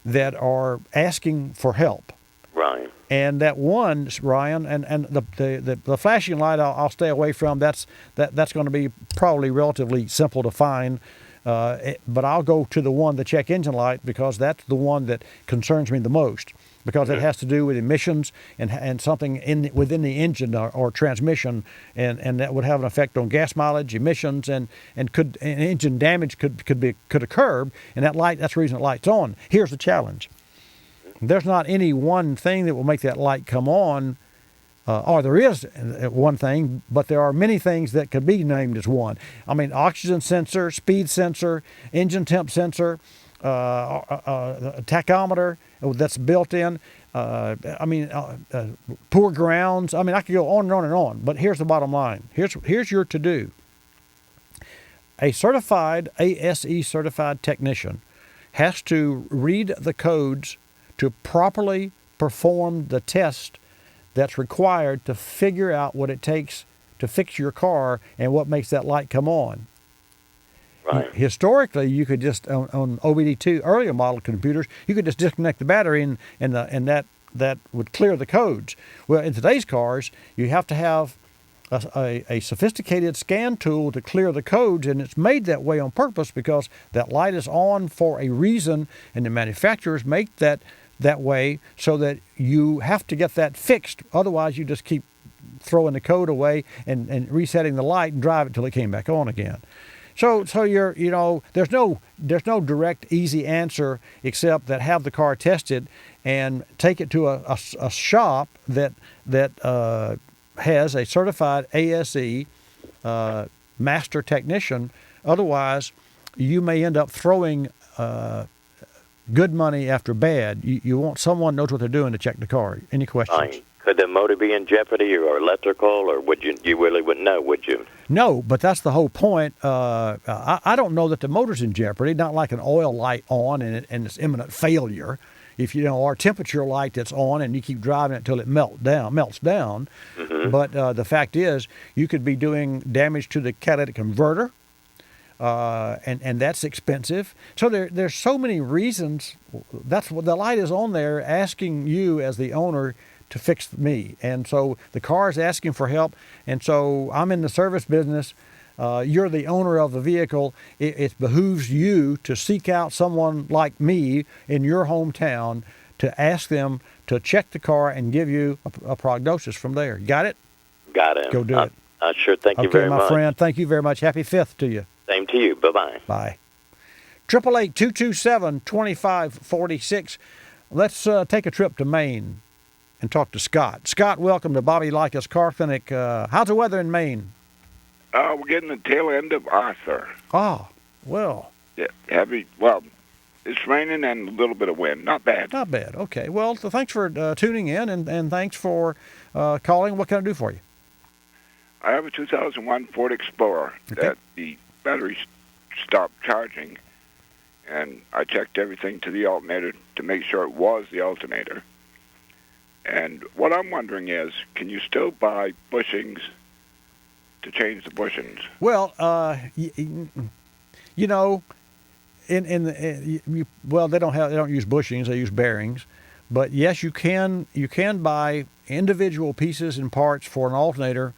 that are asking for help. Right. And that one, Ryan, and the flashing light I'll stay away from. That's going to be probably relatively simple to find. But I'll go to the one, the check engine light, because that's the one that concerns me the most, because it has to do with emissions and something within the engine or transmission, and that would have an effect on gas mileage, emissions, and engine damage could occur. And that's the reason the light's on. Here's the challenge. There's not any one thing that will make that light come on, or there is one thing, but there are many things that could be named as one. I mean, oxygen sensor, speed sensor, engine temp sensor, tachometer that's built in. Poor grounds. I mean, I could go on and on and on. But here's the bottom line. Here's your to-do. A certified ASE certified technician has to read the codes to properly perform the test that's required to figure out what it takes to fix your car and what makes that light come on. Right. Historically, you could just, on OBD2 earlier model computers, you could just disconnect the battery and that would clear the codes. Well, in today's cars, you have to have a sophisticated scan tool to clear the codes, and it's made that way on purpose because that light is on for a reason, and the manufacturers make that way so that you have to get that fixed. Otherwise, you just keep throwing the code away and resetting the light and drive it till it came back on again. So there's no direct easy answer except that have the car tested and take it to a shop that has a certified ASE master technician. Otherwise, you may end up throwing good money after bad. You want someone knows what they're doing to check the car. Any questions? Fine. Could the motor be in jeopardy or electrical, or would you really wouldn't know, would you? No, but that's the whole point. I don't know that the motor's in jeopardy, not like an oil light on and it's imminent failure. If our temperature light that's on and you keep driving it until it melts down. Mm-hmm. But the fact is, you could be doing damage to the catalytic converter, and that's expensive. So there's so many reasons. That's what the light is on there, asking you as the owner to fix me. And so the car is asking for help. And so I'm in the service business. You're the owner of the vehicle. It behooves you to seek out someone like me in your hometown to ask them to check the car and give you a prognosis from there. You got it? Got it. Go do it. I sure thank you very much. Okay, my friend. Thank you very much. Happy 5th to you. Same to you. Bye-bye. Bye. 888-227-2546. Let's take a trip to Maine and talk to Scott. Scott, welcome to Bobby Likis Car Clinic. How's the weather in Maine? We're getting the tail end of Arthur. Oh, well. Yeah, heavy. Well, it's raining and a little bit of wind. Not bad. Not bad. Okay. Well, so thanks for tuning in, and thanks for calling. What can I do for you? I have a 2001 Ford Explorer that the battery stopped charging, and I checked everything to the alternator to make sure it was the alternator. And what I'm wondering is, can you still buy bushings to change the bushings? Well, they don't use bushings, they use bearings. But yes, you can buy individual pieces and parts for an alternator.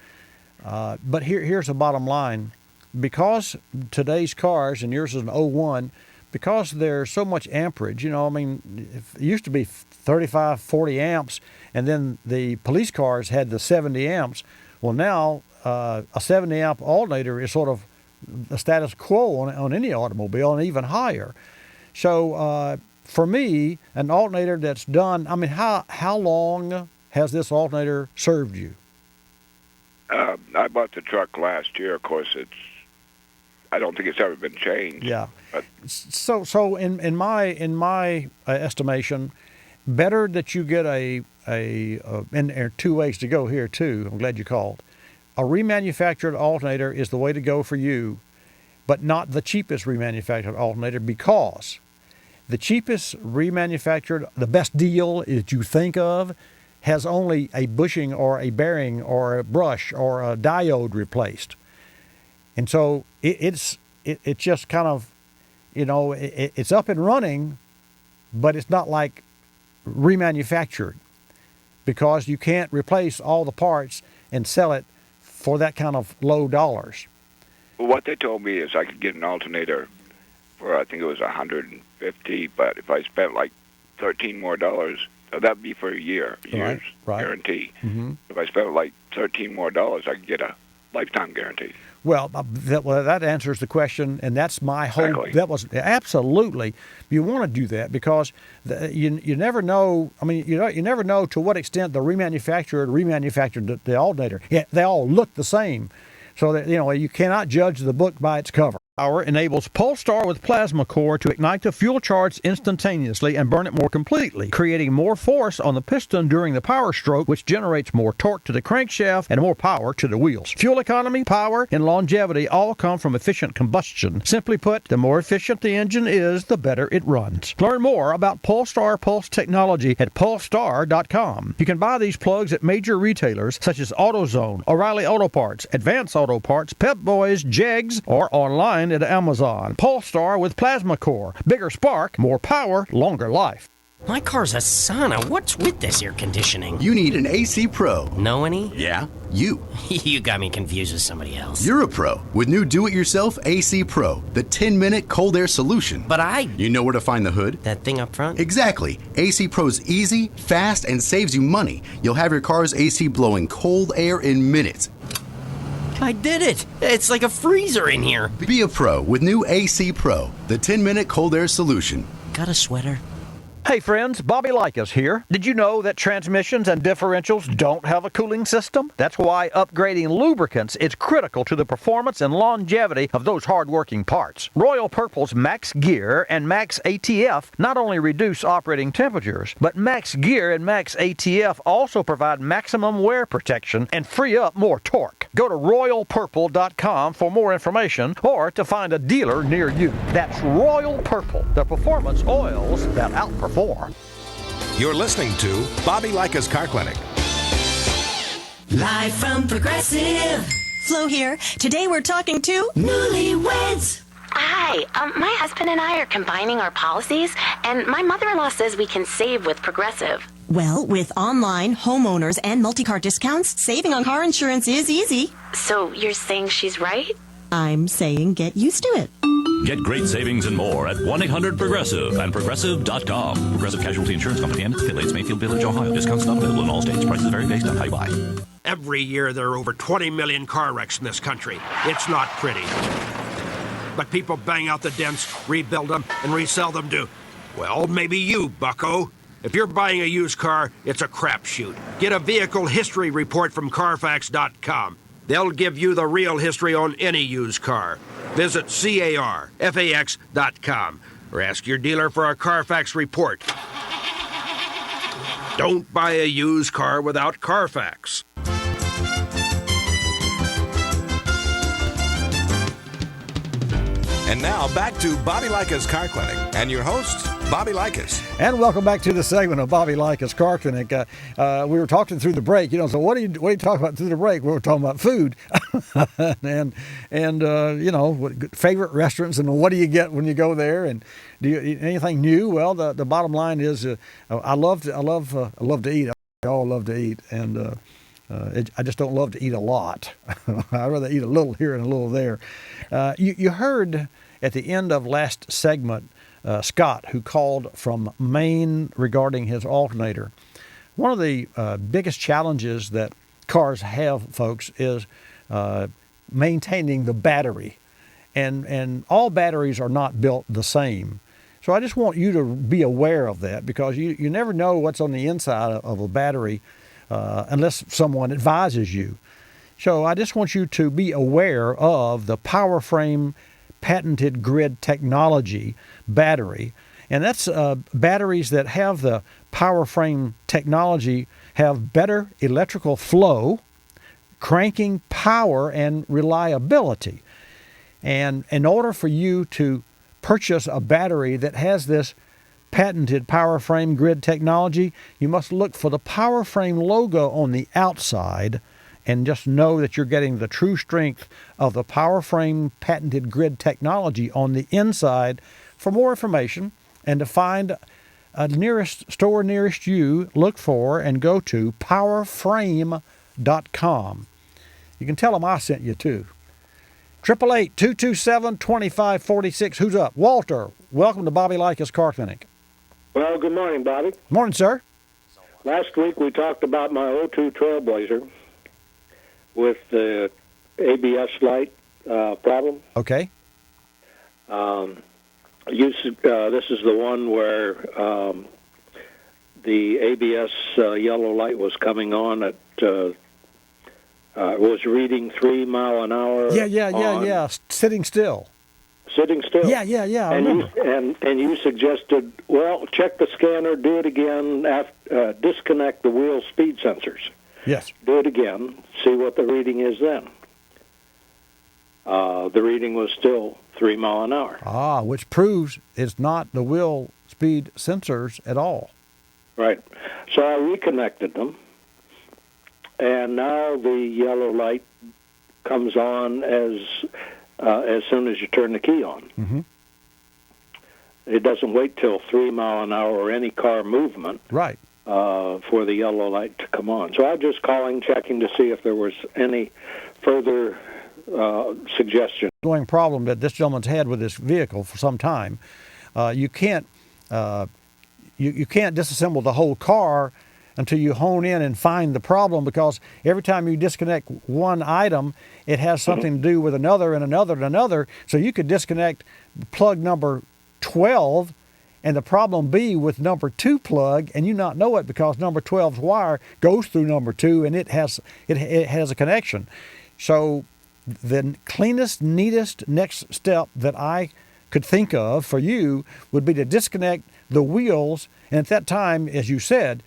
But here's the bottom line. Because today's cars, and yours is an 01, because there's so much amperage, it used to be 35, 40 amps, and then the police cars had the 70 amps. Well, now a 70 amp alternator is sort of the status quo on any automobile, and even higher. So for me, an alternator that's done, how long has this alternator served you? I bought the truck last year. Of course, I don't think it's ever been changed. Yeah. But So in my estimation, better that you get and there are two ways to go here too. I'm glad you called. A remanufactured alternator is the way to go for you, but not the cheapest remanufactured alternator, because the cheapest remanufactured, the best deal that you think of, has only a bushing or a bearing or a brush or a diode replaced. And so it's just kind of, it's up and running, but it's not like remanufactured, because you can't replace all the parts and sell it for that kind of low dollars. Well, what they told me is I could get an alternator for, I think it was $150, but if I spent like $13 more, that'd be for a year's Right. guarantee. Mm-hmm. If I spent like $13 more, I could get a lifetime guarantee. Well, that answers the question, and that's my whole. Exactly. That was absolutely. You want to do that because you never know. I mean, you never know to what extent the remanufactured the alternator. Yeah, they all look the same, so that you cannot judge the book by its cover. Power enables Polestar with plasma core to ignite the fuel charge instantaneously and burn it more completely, creating more force on the piston during the power stroke, which generates more torque to the crankshaft and more power to the wheels. Fuel economy, power, and longevity all come from efficient combustion. Simply put, the more efficient the engine is, the better it runs. Learn more about Polestar Pulse technology at polestar.com. You can buy these plugs at major retailers such as AutoZone, O'Reilly Auto Parts, Advance Auto Parts, Pep Boys, Jegs, or online at Amazon. Polestar with plasma core. Bigger spark, more power, longer life. My car's a sauna. What's with this air conditioning? You need an AC Pro. Know any? Yeah, you. You got me confused with somebody else. You're a pro with new do-it-yourself AC Pro, the 10-minute cold air solution. But You know where to find the hood? That thing up front? Exactly. AC Pro's easy, fast, and saves you money. You'll have your car's AC blowing cold air in minutes. I did it! It's like a freezer in here. Be a pro with new AC Pro, the 10-minute cold air solution. Got a sweater? Hey friends, Bobby Likis here. Did you know that transmissions and differentials don't have a cooling system? That's why upgrading lubricants is critical to the performance and longevity of those hard-working parts. Royal Purple's Max Gear and Max ATF not only reduce operating temperatures, but Max Gear and Max ATF also provide maximum wear protection and free up more torque. Go to royalpurple.com for more information or to find a dealer near you. That's Royal Purple, the performance oils that outperform. You're listening to Bobby Likis Car Clinic. Live from Progressive. Flo here. Today we're talking to newlyweds. Hi, my husband and I are combining our policies, and my mother-in-law says we can save with Progressive. Well, with online, homeowners, and multi-car discounts, saving on car insurance is easy. So you're saying she's right? I'm saying get used to it. Get great savings and more at 1-800-PROGRESSIVE and Progressive.com. Progressive Casualty Insurance Company and its affiliates, Mayfield Village, Ohio. Discounts not available in all states. Prices vary based on how you buy. Every year there are over 20 million car wrecks in this country. It's not pretty. But people bang out the dents, rebuild them, and resell them to, well, maybe you, bucko. If you're buying a used car, it's a crapshoot. Get a vehicle history report from Carfax.com. They'll give you the real history on any used car. Visit CARFAX.com or ask your dealer for a Carfax report. Don't buy a used car without Carfax. And now back to Bobby Likis Car Clinic and your host, Bobby Likis. And welcome back to the segment of Bobby Likis Car Clinic. We were talking through the break, so what are you talking about through the break? We were talking about food and favorite restaurants and what do you get when you go there, and do you eat anything new? Well, the bottom line is I love to eat. I all love to eat, and I just don't love to eat a lot. I'd rather eat a little here and a little there. You heard at the end of last segment Scott, who called from Maine regarding his alternator. One of the biggest challenges that cars have, folks, is maintaining the battery. And all batteries are not built the same. So I just want you to be aware of that, because you never know what's on the inside of a battery unless someone advises you. So I just want you to be aware of the PowerFrame patented grid technology battery. And that's batteries that have the PowerFrame technology have better electrical flow, cranking power, and reliability. And in order for you to purchase a battery that has this patented PowerFrame grid technology, you must look for the PowerFrame logo on the outside and just know that you're getting the true strength of the PowerFrame patented grid technology on the inside. For more information and to find a nearest store nearest you, look for and go to powerframe.com. You can tell them I sent you too. 888-227-2546. Who's up? Walter, welcome to Bobby Likis Car Clinic. Well, good morning, Bobby. Morning, sir. Last week we talked about my 02 Trailblazer with the ABS light problem. Okay. This is the one where the ABS yellow light was coming on at was reading 3 mile an hour. Yeah. Sitting still. Sitting still. Yeah. I remember. And you suggested, well, check the scanner, do it again, disconnect the wheel speed sensors. Yes. Do it again, see what the reading is then. The reading was still 3 mile an hour. Which proves it's not the wheel speed sensors at all. Right. So I reconnected them, and now the yellow light comes on as soon as you turn the key on. Mm-hmm. It doesn't wait till 3 mile an hour or any car movement. Right. For the yellow light to come on. So I was just calling, checking to see if there was any further suggestion. Going problem that this gentleman's had with this vehicle for some time. You can't disassemble the whole car until you hone in and find the problem, because every time you disconnect one item, it has something to do with another and another and another. So you could disconnect plug number 12 and the problem be with number 2 plug, and you not know it because number 12's wire goes through number 2 and it has a connection. So the cleanest, neatest next step that I could think of for you would be to disconnect the wheels. And at that time, as you said,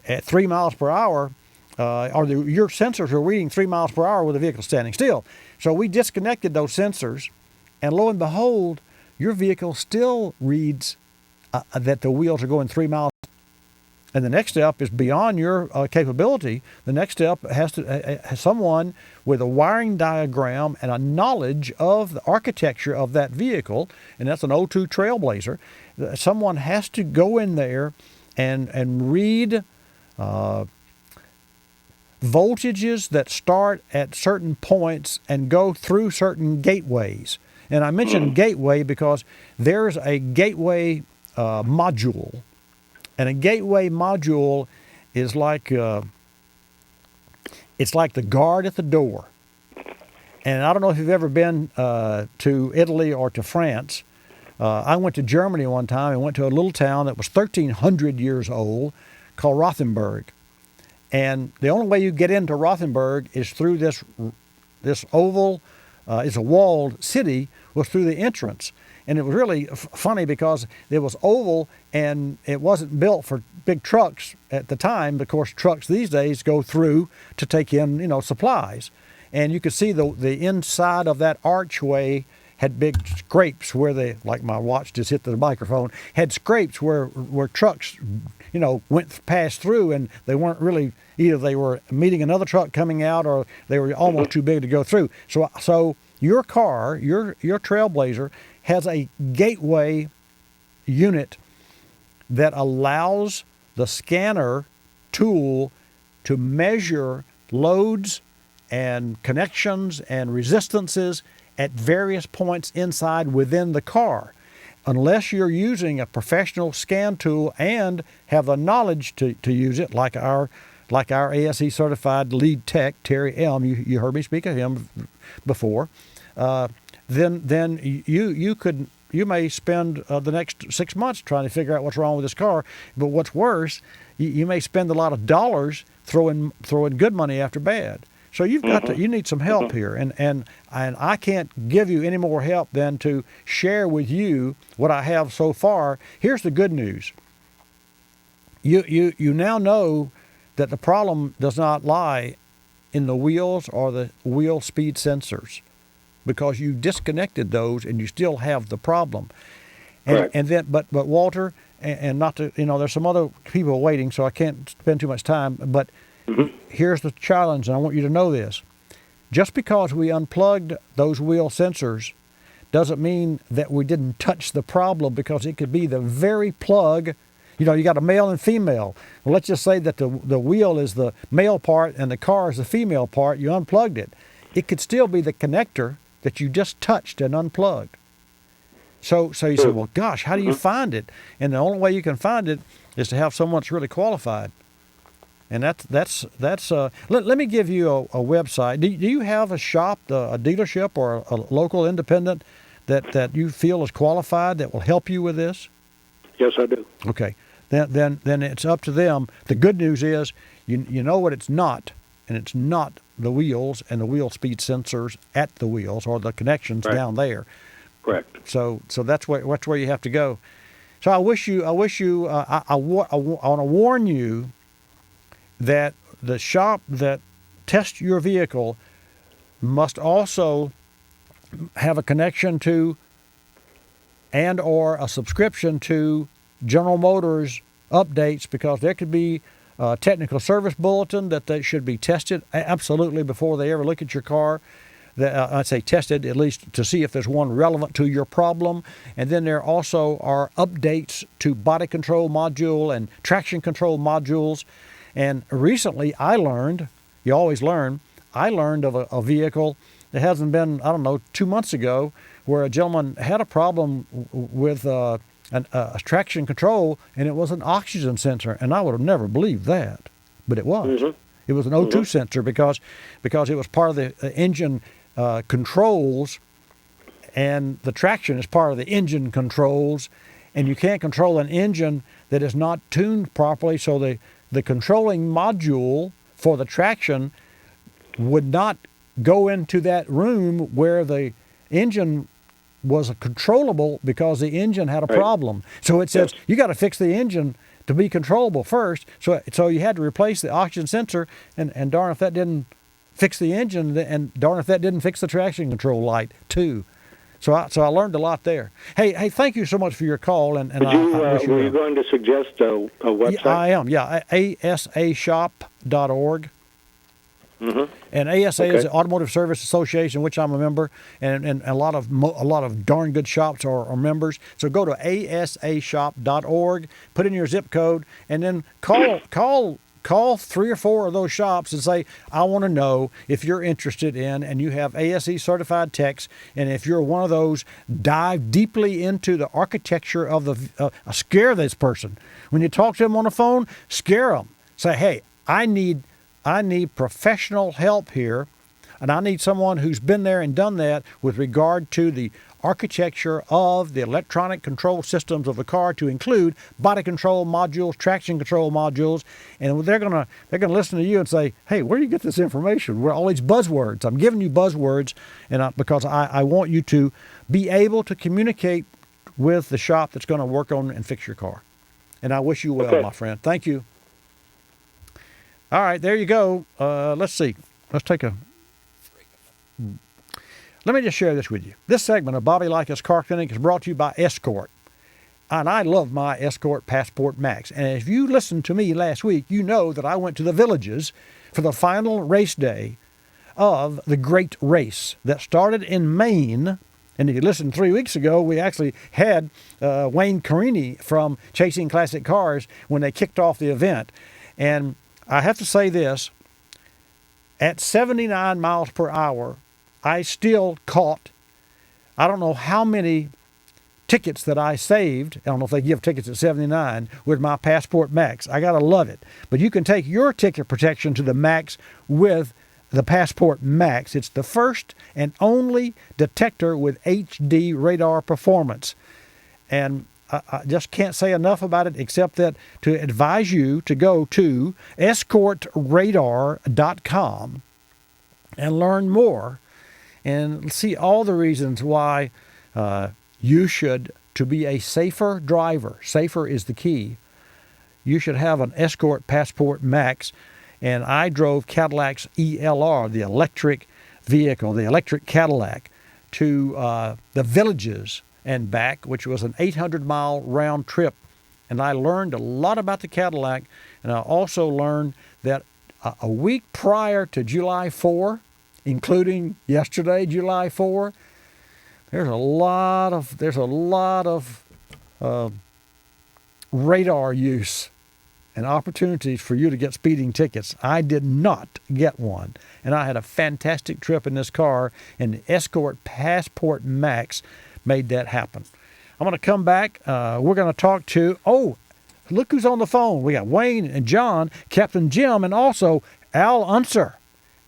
at 3 miles per hour, your sensors are reading 3 miles per hour with the vehicle standing still. So we disconnected those sensors, and lo and behold, your vehicle still reads that the wheels are going 3 miles. And the next step is beyond your capability. The next step has to someone with a wiring diagram and a knowledge of the architecture of that vehicle, and that's an 02 Trailblazer. Someone has to go in there and read voltages that start at certain points and go through certain gateways. And I mentioned gateway because there's a gateway module. And a gateway module is like it's like the guard at the door. And I don't know if you've ever been to Italy or to France. I went to Germany one time and went to a little town that was 1,300 years old called Rothenburg. And the only way you get into Rothenburg is through this oval, it's a walled city, was through the entrance. And it was really funny because it was oval and it wasn't built for big trucks at the time. Of course, trucks these days go through to take in, supplies. And you could see the inside of that archway had big scrapes where like my watch just hit the microphone, had scrapes where trucks, passed through, and they weren't really, either they were meeting another truck coming out or they were almost too big to go through. So your car, your Trailblazer, has a gateway unit that allows the scanner tool to measure loads and connections and resistances at various points inside within the car. Unless you're using a professional scan tool and have the knowledge to use it, like our ASE certified lead tech, Terry Elm, you heard me speak of him before, then you may spend the next 6 months trying to figure out what's wrong with this car. But what's worse, you may spend a lot of dollars throwing good money after bad. So you've got to, you need some help here, and I can't give you any more help than to share with you what I have so far. Here's the good news. You now know that the problem does not lie in the wheels or the wheel speed sensors, because you disconnected those and you still have the problem. And then, but Walter, and not to, there's some other people waiting, so I can't spend too much time, but here's the challenge, and I want you to know this. Just because we unplugged those wheel sensors doesn't mean that we didn't touch the problem, because it could be the very plug. You got a male and female. Well, let's just say that the wheel is the male part and the car is the female part. You unplugged it. It could still be the connector that you just touched and unplugged. So you say, well, gosh, how do you find it? And the only way you can find it is to have someone that's really qualified. And that's let me give you a website. Do you have a shop, a dealership, or a local independent that you feel is qualified that will help you with this? Yes, I do. Okay. Then it's up to them. The good news is you know what it's not, and it's not the wheels and the wheel speed sensors at the wheels or the connections down there. Correct. So that's where you have to go. So I want to warn you that the shop that tests your vehicle must also have a connection to and or a subscription to General Motors updates, because there could be a technical service bulletin that they should be tested absolutely before they ever look at your car. I'd say tested, at least to see if there's one relevant to your problem. And then there also are updates to body control module and traction control modules. And recently I learned, you always learn, I learned of a vehicle that hasn't been, 2 months ago, where a gentleman had a problem with a traction control, and it was an oxygen sensor, and I would have never believed that, but it was. It was an O2 sensor because it was part of the engine controls, and the traction is part of the engine controls, and you can't control an engine that is not tuned properly, so the controlling module for the traction would not go into that room where the engine was controllable, because the engine had a problem. So it says you got to fix the engine to be controllable first. So you had to replace the oxygen sensor, and darn if that didn't fix the engine, and darn if that didn't fix the traction control light too. So I learned a lot there. Hey, thank you so much for your call. And were you going to suggest a website? Yeah, I am. Yeah, asashop.org. And ASA is the Automotive Service Association, which I'm a member, and a lot of darn good shops are members. So go to asashop.org, put in your zip code, and then call 3 or 4 of those shops and say, I want to know if you're interested in, and you have ASE certified techs, and if you're one of those, dive deeply into the architecture of the scare this person. When you talk to them on the phone, scare them. Say, hey, I need professional help here, and I need someone who's been there and done that with regard to the architecture of the electronic control systems of the car, to include body control modules, traction control modules, and they're gonna listen to you and say, hey, where do you get this information? Where all these buzzwords? I'm giving you buzzwords, and because I want you to be able to communicate with the shop that's going to work on and fix your car. And I wish you well, my friend. Thank you. All right, there you go. Let's see. Let me just share this with you. This segment of Bobby Likis Car Clinic is brought to you by Escort. And I love my Escort Passport Max. And if you listened to me last week, you know that I went to the Villages for the final race day of the Great Race that started in Maine. And if you listened 3 weeks ago, we actually had Wayne Carini from Chasing Classic Cars when they kicked off the event. And I have to say this, at 79 miles per hour, I still caught, I don't know how many tickets that I saved. I don't know if they give tickets at 79 with my Passport Max. I got to love it. But you can take your ticket protection to the max with the Passport Max. It's the first and only detector with HD radar performance. And I just can't say enough about it, except that to advise you to go to escortradar.com and learn more and see all the reasons why you should, to be a safer driver, safer is the key, you should have an Escort Passport Max. And I drove Cadillac's ELR, the electric vehicle, the electric Cadillac, to the Villages and back, which was an 800-mile round trip. And I learned a lot about the Cadillac, and I also learned that a week prior to July 4, including yesterday, July 4, there's a lot of radar use and opportunities for you to get speeding tickets. I did not get one, and I had a fantastic trip in this car, and the Escort Passport Max made that happen. I'm going to come back. We're going to talk to, look who's on the phone. We got Wayne and John, Captain Jim, and also Al Unser.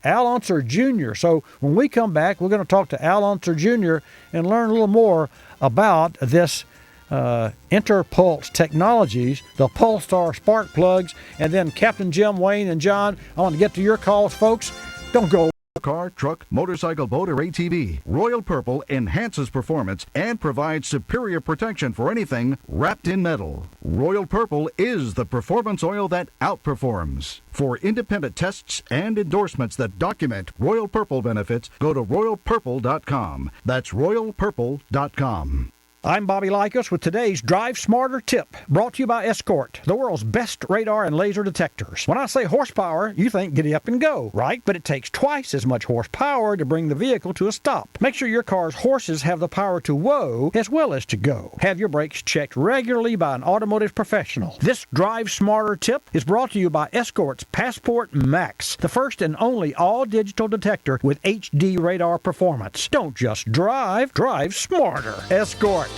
Al Unser Jr. So when we come back, we're going to talk to Al Unser Jr. and learn a little more about this Interpulse Technologies, the Polestar spark plugs, and then Captain Jim, Wayne, and John. I want to get to your calls, folks. Don't go. Car, truck, motorcycle, boat, or ATV. Royal Purple enhances performance and provides superior protection for anything wrapped in metal. Royal Purple is the performance oil that outperforms. For independent tests and endorsements that document Royal Purple benefits, go to royalpurple.com. That's royalpurple.com. I'm Bobby Likis with today's Drive Smarter tip, brought to you by Escort, the world's best radar and laser detectors. When I say horsepower, you think giddy up and go, right? But it takes twice as much horsepower to bring the vehicle to a stop. Make sure your car's horses have the power to whoa as well as to go. Have your brakes checked regularly by an automotive professional. This Drive Smarter tip is brought to you by Escort's Passport Max, the first and only all-digital detector with HD radar performance. Don't just drive, drive smarter. Escort.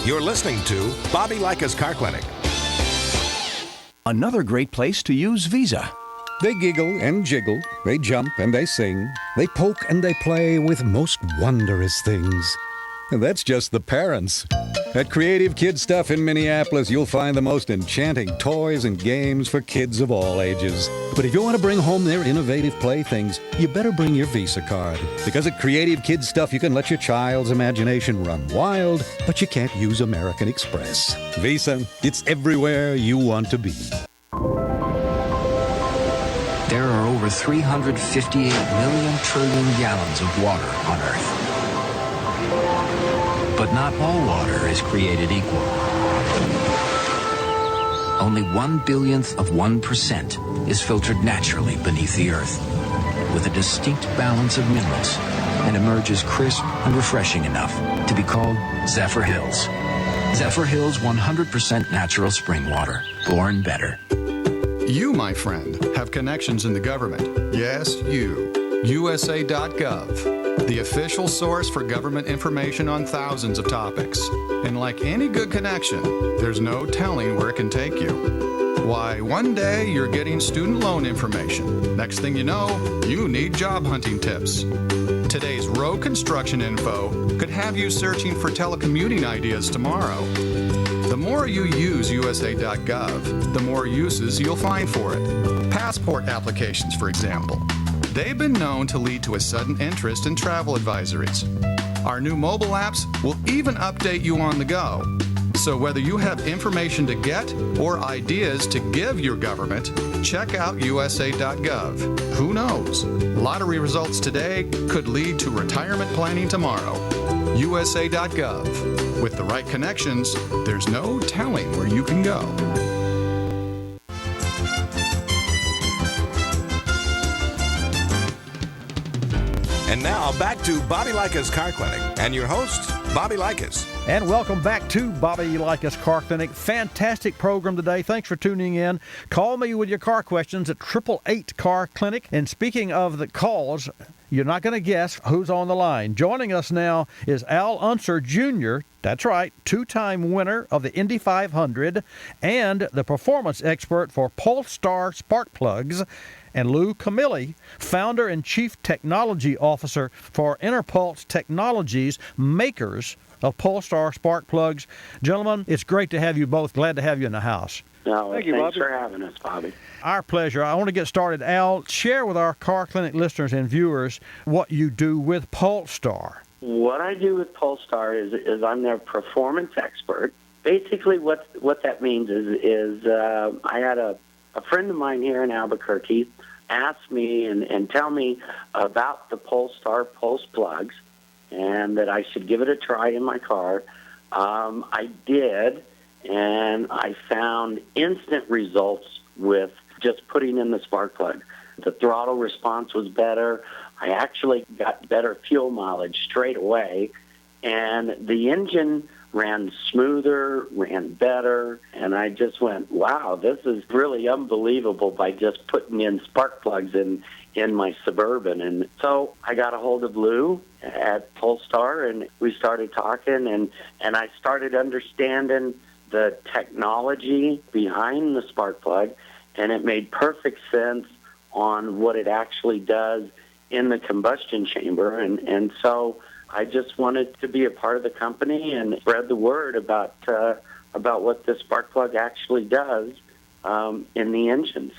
You're listening to Bobby Likis Car Clinic. Another great place to use Visa. They giggle and jiggle, they jump and they sing, they poke and they play with most wondrous things. And that's just the parents. At Creative Kid Stuff in Minneapolis, you'll find the most enchanting toys and games for kids of all ages. But if you want to bring home their innovative playthings, you better bring your Visa card. Because at Creative Kid Stuff, you can let your child's imagination run wild, but you can't use American Express. Visa, it's everywhere you want to be. There are over 358 million trillion gallons of water on Earth. But not all water is created equal. Only 1/1000,000,000% is filtered naturally beneath the Earth, with a distinct balance of minerals, and emerges crisp and refreshing enough to be called Zephyr Hills. Zephyr Hills 100% natural spring water, born better. You, my friend, have connections in the government. Yes, you. USA.gov, the official source for government information on thousands of topics. And like any good connection, there's no telling where it can take you. Why, one day you're getting student loan information. Next thing you know, you need job hunting tips. Today's road construction info could have you searching for telecommuting ideas tomorrow. The more you use USA.gov, the more uses you'll find for it. Passport applications, for example. They've been known to lead to a sudden interest in travel advisories. Our new mobile apps will even update you on the go. So whether you have information to get or ideas to give your government, check out USA.gov. Who knows? Lottery results today could lead to retirement planning tomorrow. USA.gov. With the right connections, there's no telling where you can go. And now, back to Bobby Likis Car Clinic and your host, Bobby Likis. And welcome back to Bobby Likis Car Clinic. Fantastic program today. Thanks for tuning in. Call me with your car questions at 888 Car Clinic. And speaking of the calls, you're not going to guess who's on the line. Joining us now is Al Unser Jr., that's right, two-time winner of the Indy 500 and the performance expert for Polestar spark plugs, and Lou Camilli, founder and chief technology officer for Interpulse Technologies, makers of Polestar spark plugs. Gentlemen, it's great to have you both. Glad to have you in the house. No, Thank you, thanks Bobby. for having us, Bobby. Our pleasure. I want to get started. Al, share with our Car Clinic listeners and viewers what you do with Polestar. What I do with Polestar is I'm their performance expert. Basically, what that means is I had a friend of mine here in Albuquerque ask me and tell me about the Polestar pulse plugs and that I should give it a try in my car. I did, and I found instant results with just putting in the spark plug. The throttle response was better. I actually got better fuel mileage straight away, and the engine ran smoother, ran better, and I just went, wow, this is really unbelievable by just putting in spark plugs in my Suburban. And so I got a hold of Lou at Polestar, and we started talking, and I started understanding the technology behind the spark plug, and it made perfect sense on what it actually does in the combustion chamber. And so I just wanted to be a part of the company and spread the word about what the spark plug actually does in the engines.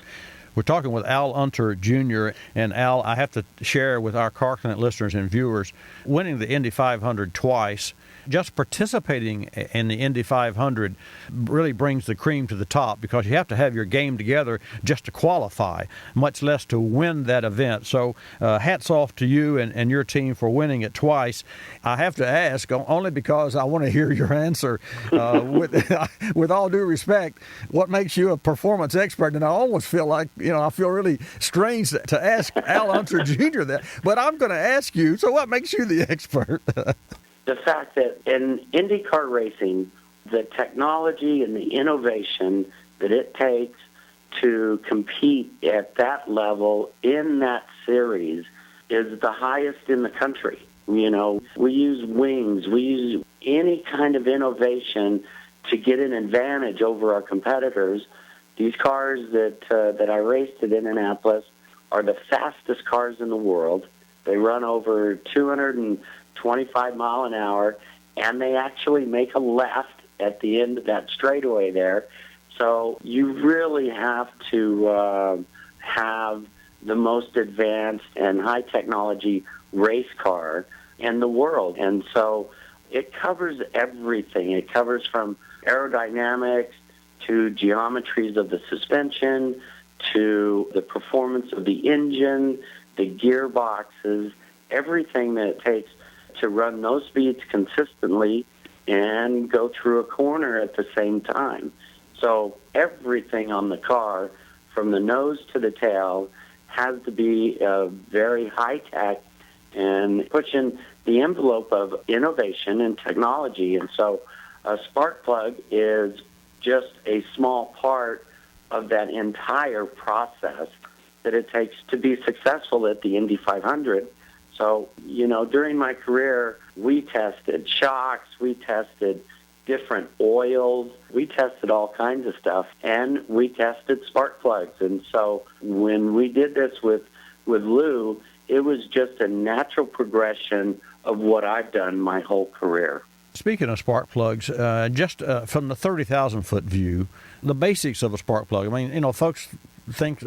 We're talking with Al Unter Jr. And Al, I have to share with our Car Clinic listeners and viewers, winning the Indy 500 twice, just participating in the Indy 500 really brings the cream to the top, because you have to have your game together just to qualify, much less to win that event. So hats off to you and your team for winning it twice. I have to ask, only because I want to hear your answer, with all due respect, what makes you a performance expert? And I almost feel like, I feel really strange to ask Al Unter Jr. that, but I'm going to ask you, so what makes you the expert? The fact that in IndyCar racing, the technology and the innovation that it takes to compete at that level in that series is the highest in the country. We use wings, we use any kind of innovation to get an advantage over our competitors. These cars that I raced at Indianapolis are the fastest cars in the world. They run over 225 mile an hour, and they actually make a left at the end of that straightaway there. So you really have to have the most advanced and high technology race car in the world. And so it covers everything. It covers from aerodynamics to geometries of the suspension to the performance of the engine, the gearboxes, everything that it takes to run those speeds consistently and go through a corner at the same time. So everything on the car, from the nose to the tail, has to be very high-tech and pushing the envelope of innovation and technology. And so a spark plug is just a small part of that entire process that it takes to be successful at the Indy 500. So, during my career, we tested shocks, we tested different oils, we tested all kinds of stuff, and we tested spark plugs. And so when we did this with Lou, it was just a natural progression of what I've done my whole career. Speaking of spark plugs, just from the 30,000-foot view, the basics of a spark plug. I mean, folks think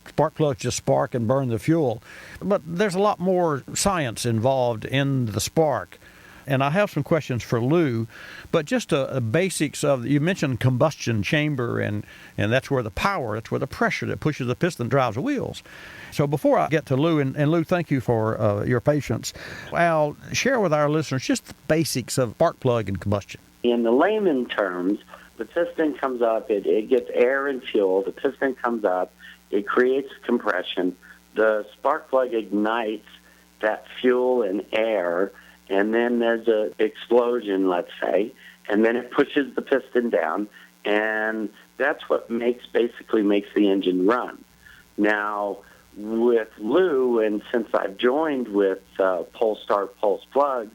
spark plugs just spark and burn the fuel, but there's a lot more science involved in the spark. And I have some questions for Lou, but just the basics of, you mentioned combustion chamber, and that's where the power, that's where the pressure that pushes the piston drives the wheels. So before I get to Lou, and Lou, thank you for your patience, Al, share with our listeners just the basics of spark plug and combustion. In the layman terms, the piston comes up, it gets air and fuel, the piston comes up, it creates compression, the spark plug ignites that fuel and air, and then there's an explosion, let's say, and then it pushes the piston down, and that's what basically makes the engine run. Now, with Lou, and since I've joined with Polestar Pulse Plug,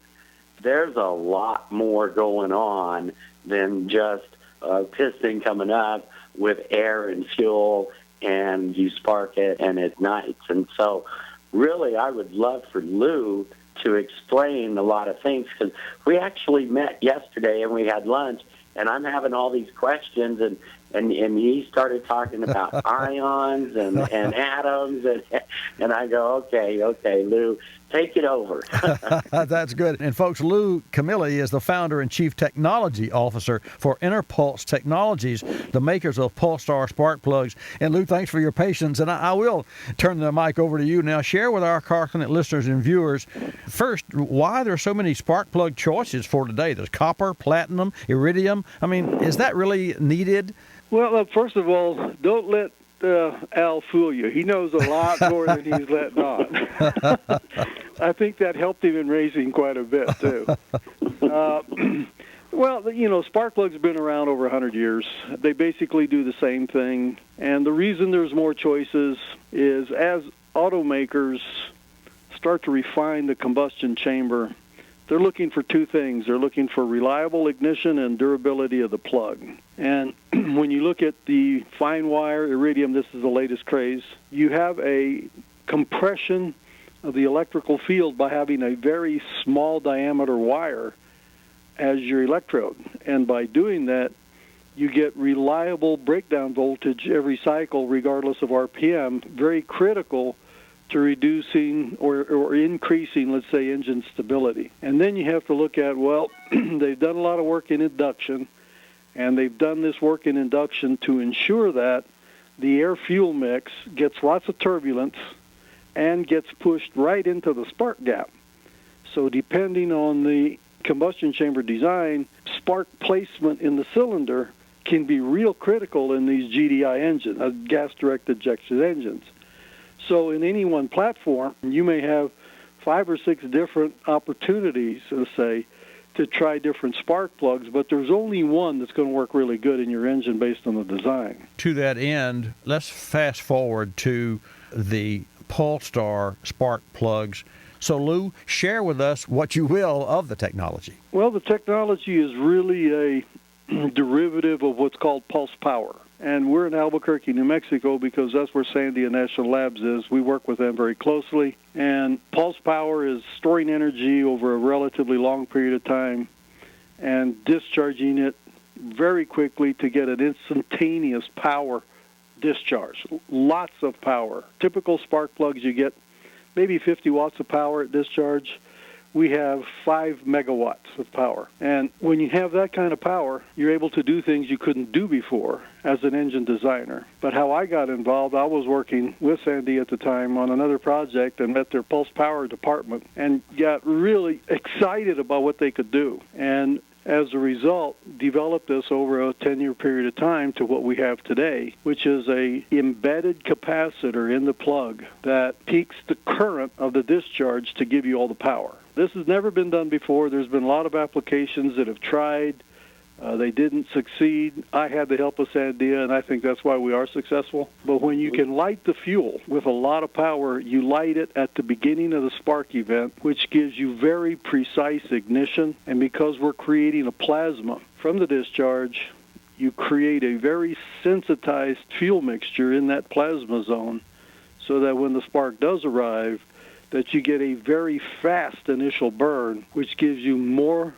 there's a lot more going on than just a piston coming up with air and fuel, and you spark it and it ignites. And so really I would love for Lou to explain a lot of things, because we actually met yesterday and we had lunch, and I'm having all these questions, and he started talking about ions and atoms, and I go, okay, Lou, take it over. That's good. And folks, Lou Camilli is the founder and chief technology officer for Interpulse Technologies, the makers of Pulsar spark plugs. And Lou, thanks for your patience. And I will turn the mic over to you now. Share with our Car Clinic listeners and viewers, first, why there are so many spark plug choices for today. There's copper, platinum, iridium. I mean, is that really needed? Well, first of all, don't let Al fool you. He knows a lot more than he's letting on. I think that helped him in racing quite a bit, too. Well, spark plugs have been around over 100 years. They basically do the same thing. And the reason there's more choices is as automakers start to refine the combustion chamber, they're looking for two things. They're looking for reliable ignition and durability of the plug. And when you look at the fine wire iridium, this is the latest craze, you have a compression of the electrical field by having a very small diameter wire as your electrode. And by doing that, you get reliable breakdown voltage every cycle regardless of RPM, very critical to reducing or increasing, let's say, engine stability. And then you have to look at, well, they've done a lot of work in induction, and they've done this work in induction to ensure that the air-fuel mix gets lots of turbulence and gets pushed right into the spark gap. So depending on the combustion chamber design, spark placement in the cylinder can be real critical in these GDI engines, gas-directed ejection engines. So in any one platform, you may have 5 or 6 different opportunities, let's say, to try different spark plugs, but there's only one that's going to work really good in your engine based on the design. To that end, let's fast forward to the Pulsar spark plugs. So, Lou, share with us what you will of the technology. Well, the technology is really a derivative of what's called pulse power. And we're in Albuquerque, New Mexico, because that's where Sandia National Labs is. We work with them very closely. And pulse power is storing energy over a relatively long period of time and discharging it very quickly to get an instantaneous power discharge. Lots of power. Typical spark plugs, you get maybe 50 watts of power at discharge. We have 5 megawatts of power. And when you have that kind of power, you're able to do things you couldn't do before as an engine designer. But how I got involved, I was working with Sandy at the time on another project and met their pulse power department and got really excited about what they could do. And as a result, developed this over a 10-year period of time to what we have today, which is a embedded capacitor in the plug that peaks the current of the discharge to give you all the power. This has never been done before. There's been a lot of applications that have tried. They didn't succeed. I had the help of Sandia, and I think that's why we are successful. But when you can light the fuel with a lot of power, you light it at the beginning of the spark event, which gives you very precise ignition. And because we're creating a plasma from the discharge, you create a very sensitized fuel mixture in that plasma zone so that when the spark does arrive, that you get a very fast initial burn, which gives you more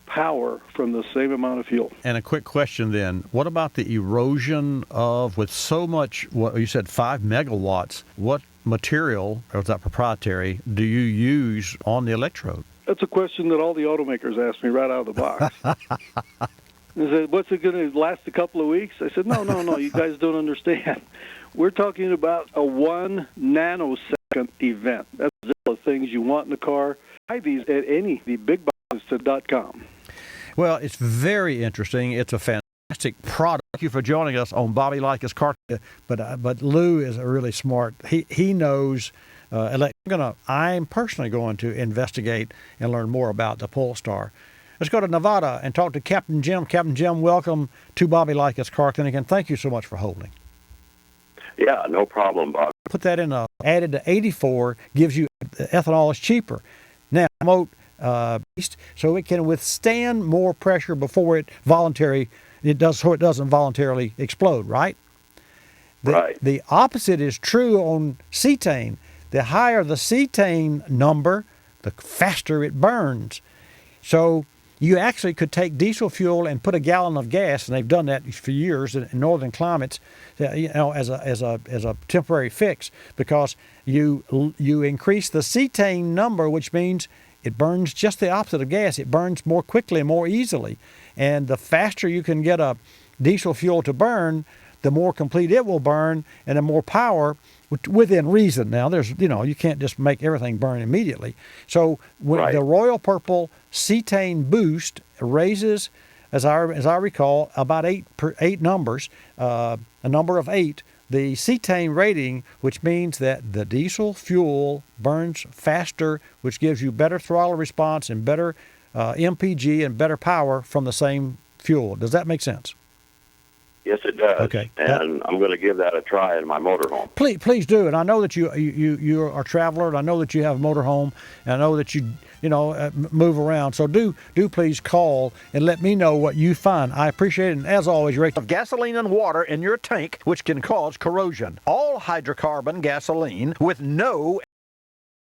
power from the same amount of fuel. And a quick question then, what about the erosion of, with so much, what you said 5 megawatts, what material, or is that proprietary, do you use on the electrode? That's a question that all the automakers ask me right out of the box. They said, what's it going to last a couple of weeks? I said, no, you guys don't understand. We're talking about a 1 nanosecond event. That's the things you want in the car. Buy these at the Well, it's very interesting. It's a fantastic product. Thank you for joining us on Bobby Likis Car. But Lou is a really smart. He knows. I'm personally going to investigate and learn more about the Polestar. Let's go to Nevada and talk to Captain Jim. Captain Jim, welcome to Bobby Likis Car Clinic, and thank you so much for holding. Yeah, no problem, Bob. Put that in added to 84 gives you ethanol is cheaper. Now, so it can withstand more pressure before it doesn't voluntarily explode, right? Right. The opposite is true on cetane. The higher the cetane number, the faster it burns. So you actually could take diesel fuel and put a gallon of gas, and they've done that for years in northern climates, as a temporary fix, because you increase the cetane number, which means it burns just the opposite of gas. It burns more quickly and more easily. And the faster you can get a diesel fuel to burn, the more complete it will burn, and the more power within reason. Now, you can't just make everything burn immediately. So the Royal Purple cetane boost raises, as I recall, about eight numbers, a number of 8, the cetane rating, which means that the diesel fuel burns faster, which gives you better throttle response and better MPG and better power from the same fuel. Does that make sense? Yes, it does. Okay. And I'm going to give that a try in my motorhome. Please do. And I know that you are a traveler, and I know that you have a motorhome, and I know that you move around. So do please call and let me know what you find. I appreciate it. And as always, your rate of gasoline and water in your tank, which can cause corrosion. All hydrocarbon gasoline with no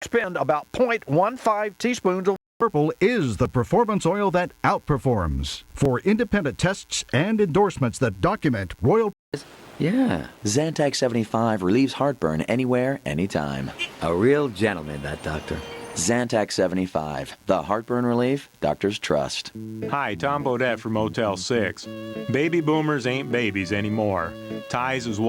spend about 0.15 teaspoons of Purple is the performance oil that outperforms. For independent tests and endorsements that document Royal... Yeah, Zantac 75 relieves heartburn anywhere, anytime. A real gentleman, that doctor. Zantac 75, the heartburn relief doctors trust. Hi, Tom Bodette from Motel 6. Baby boomers ain't babies anymore. Ties is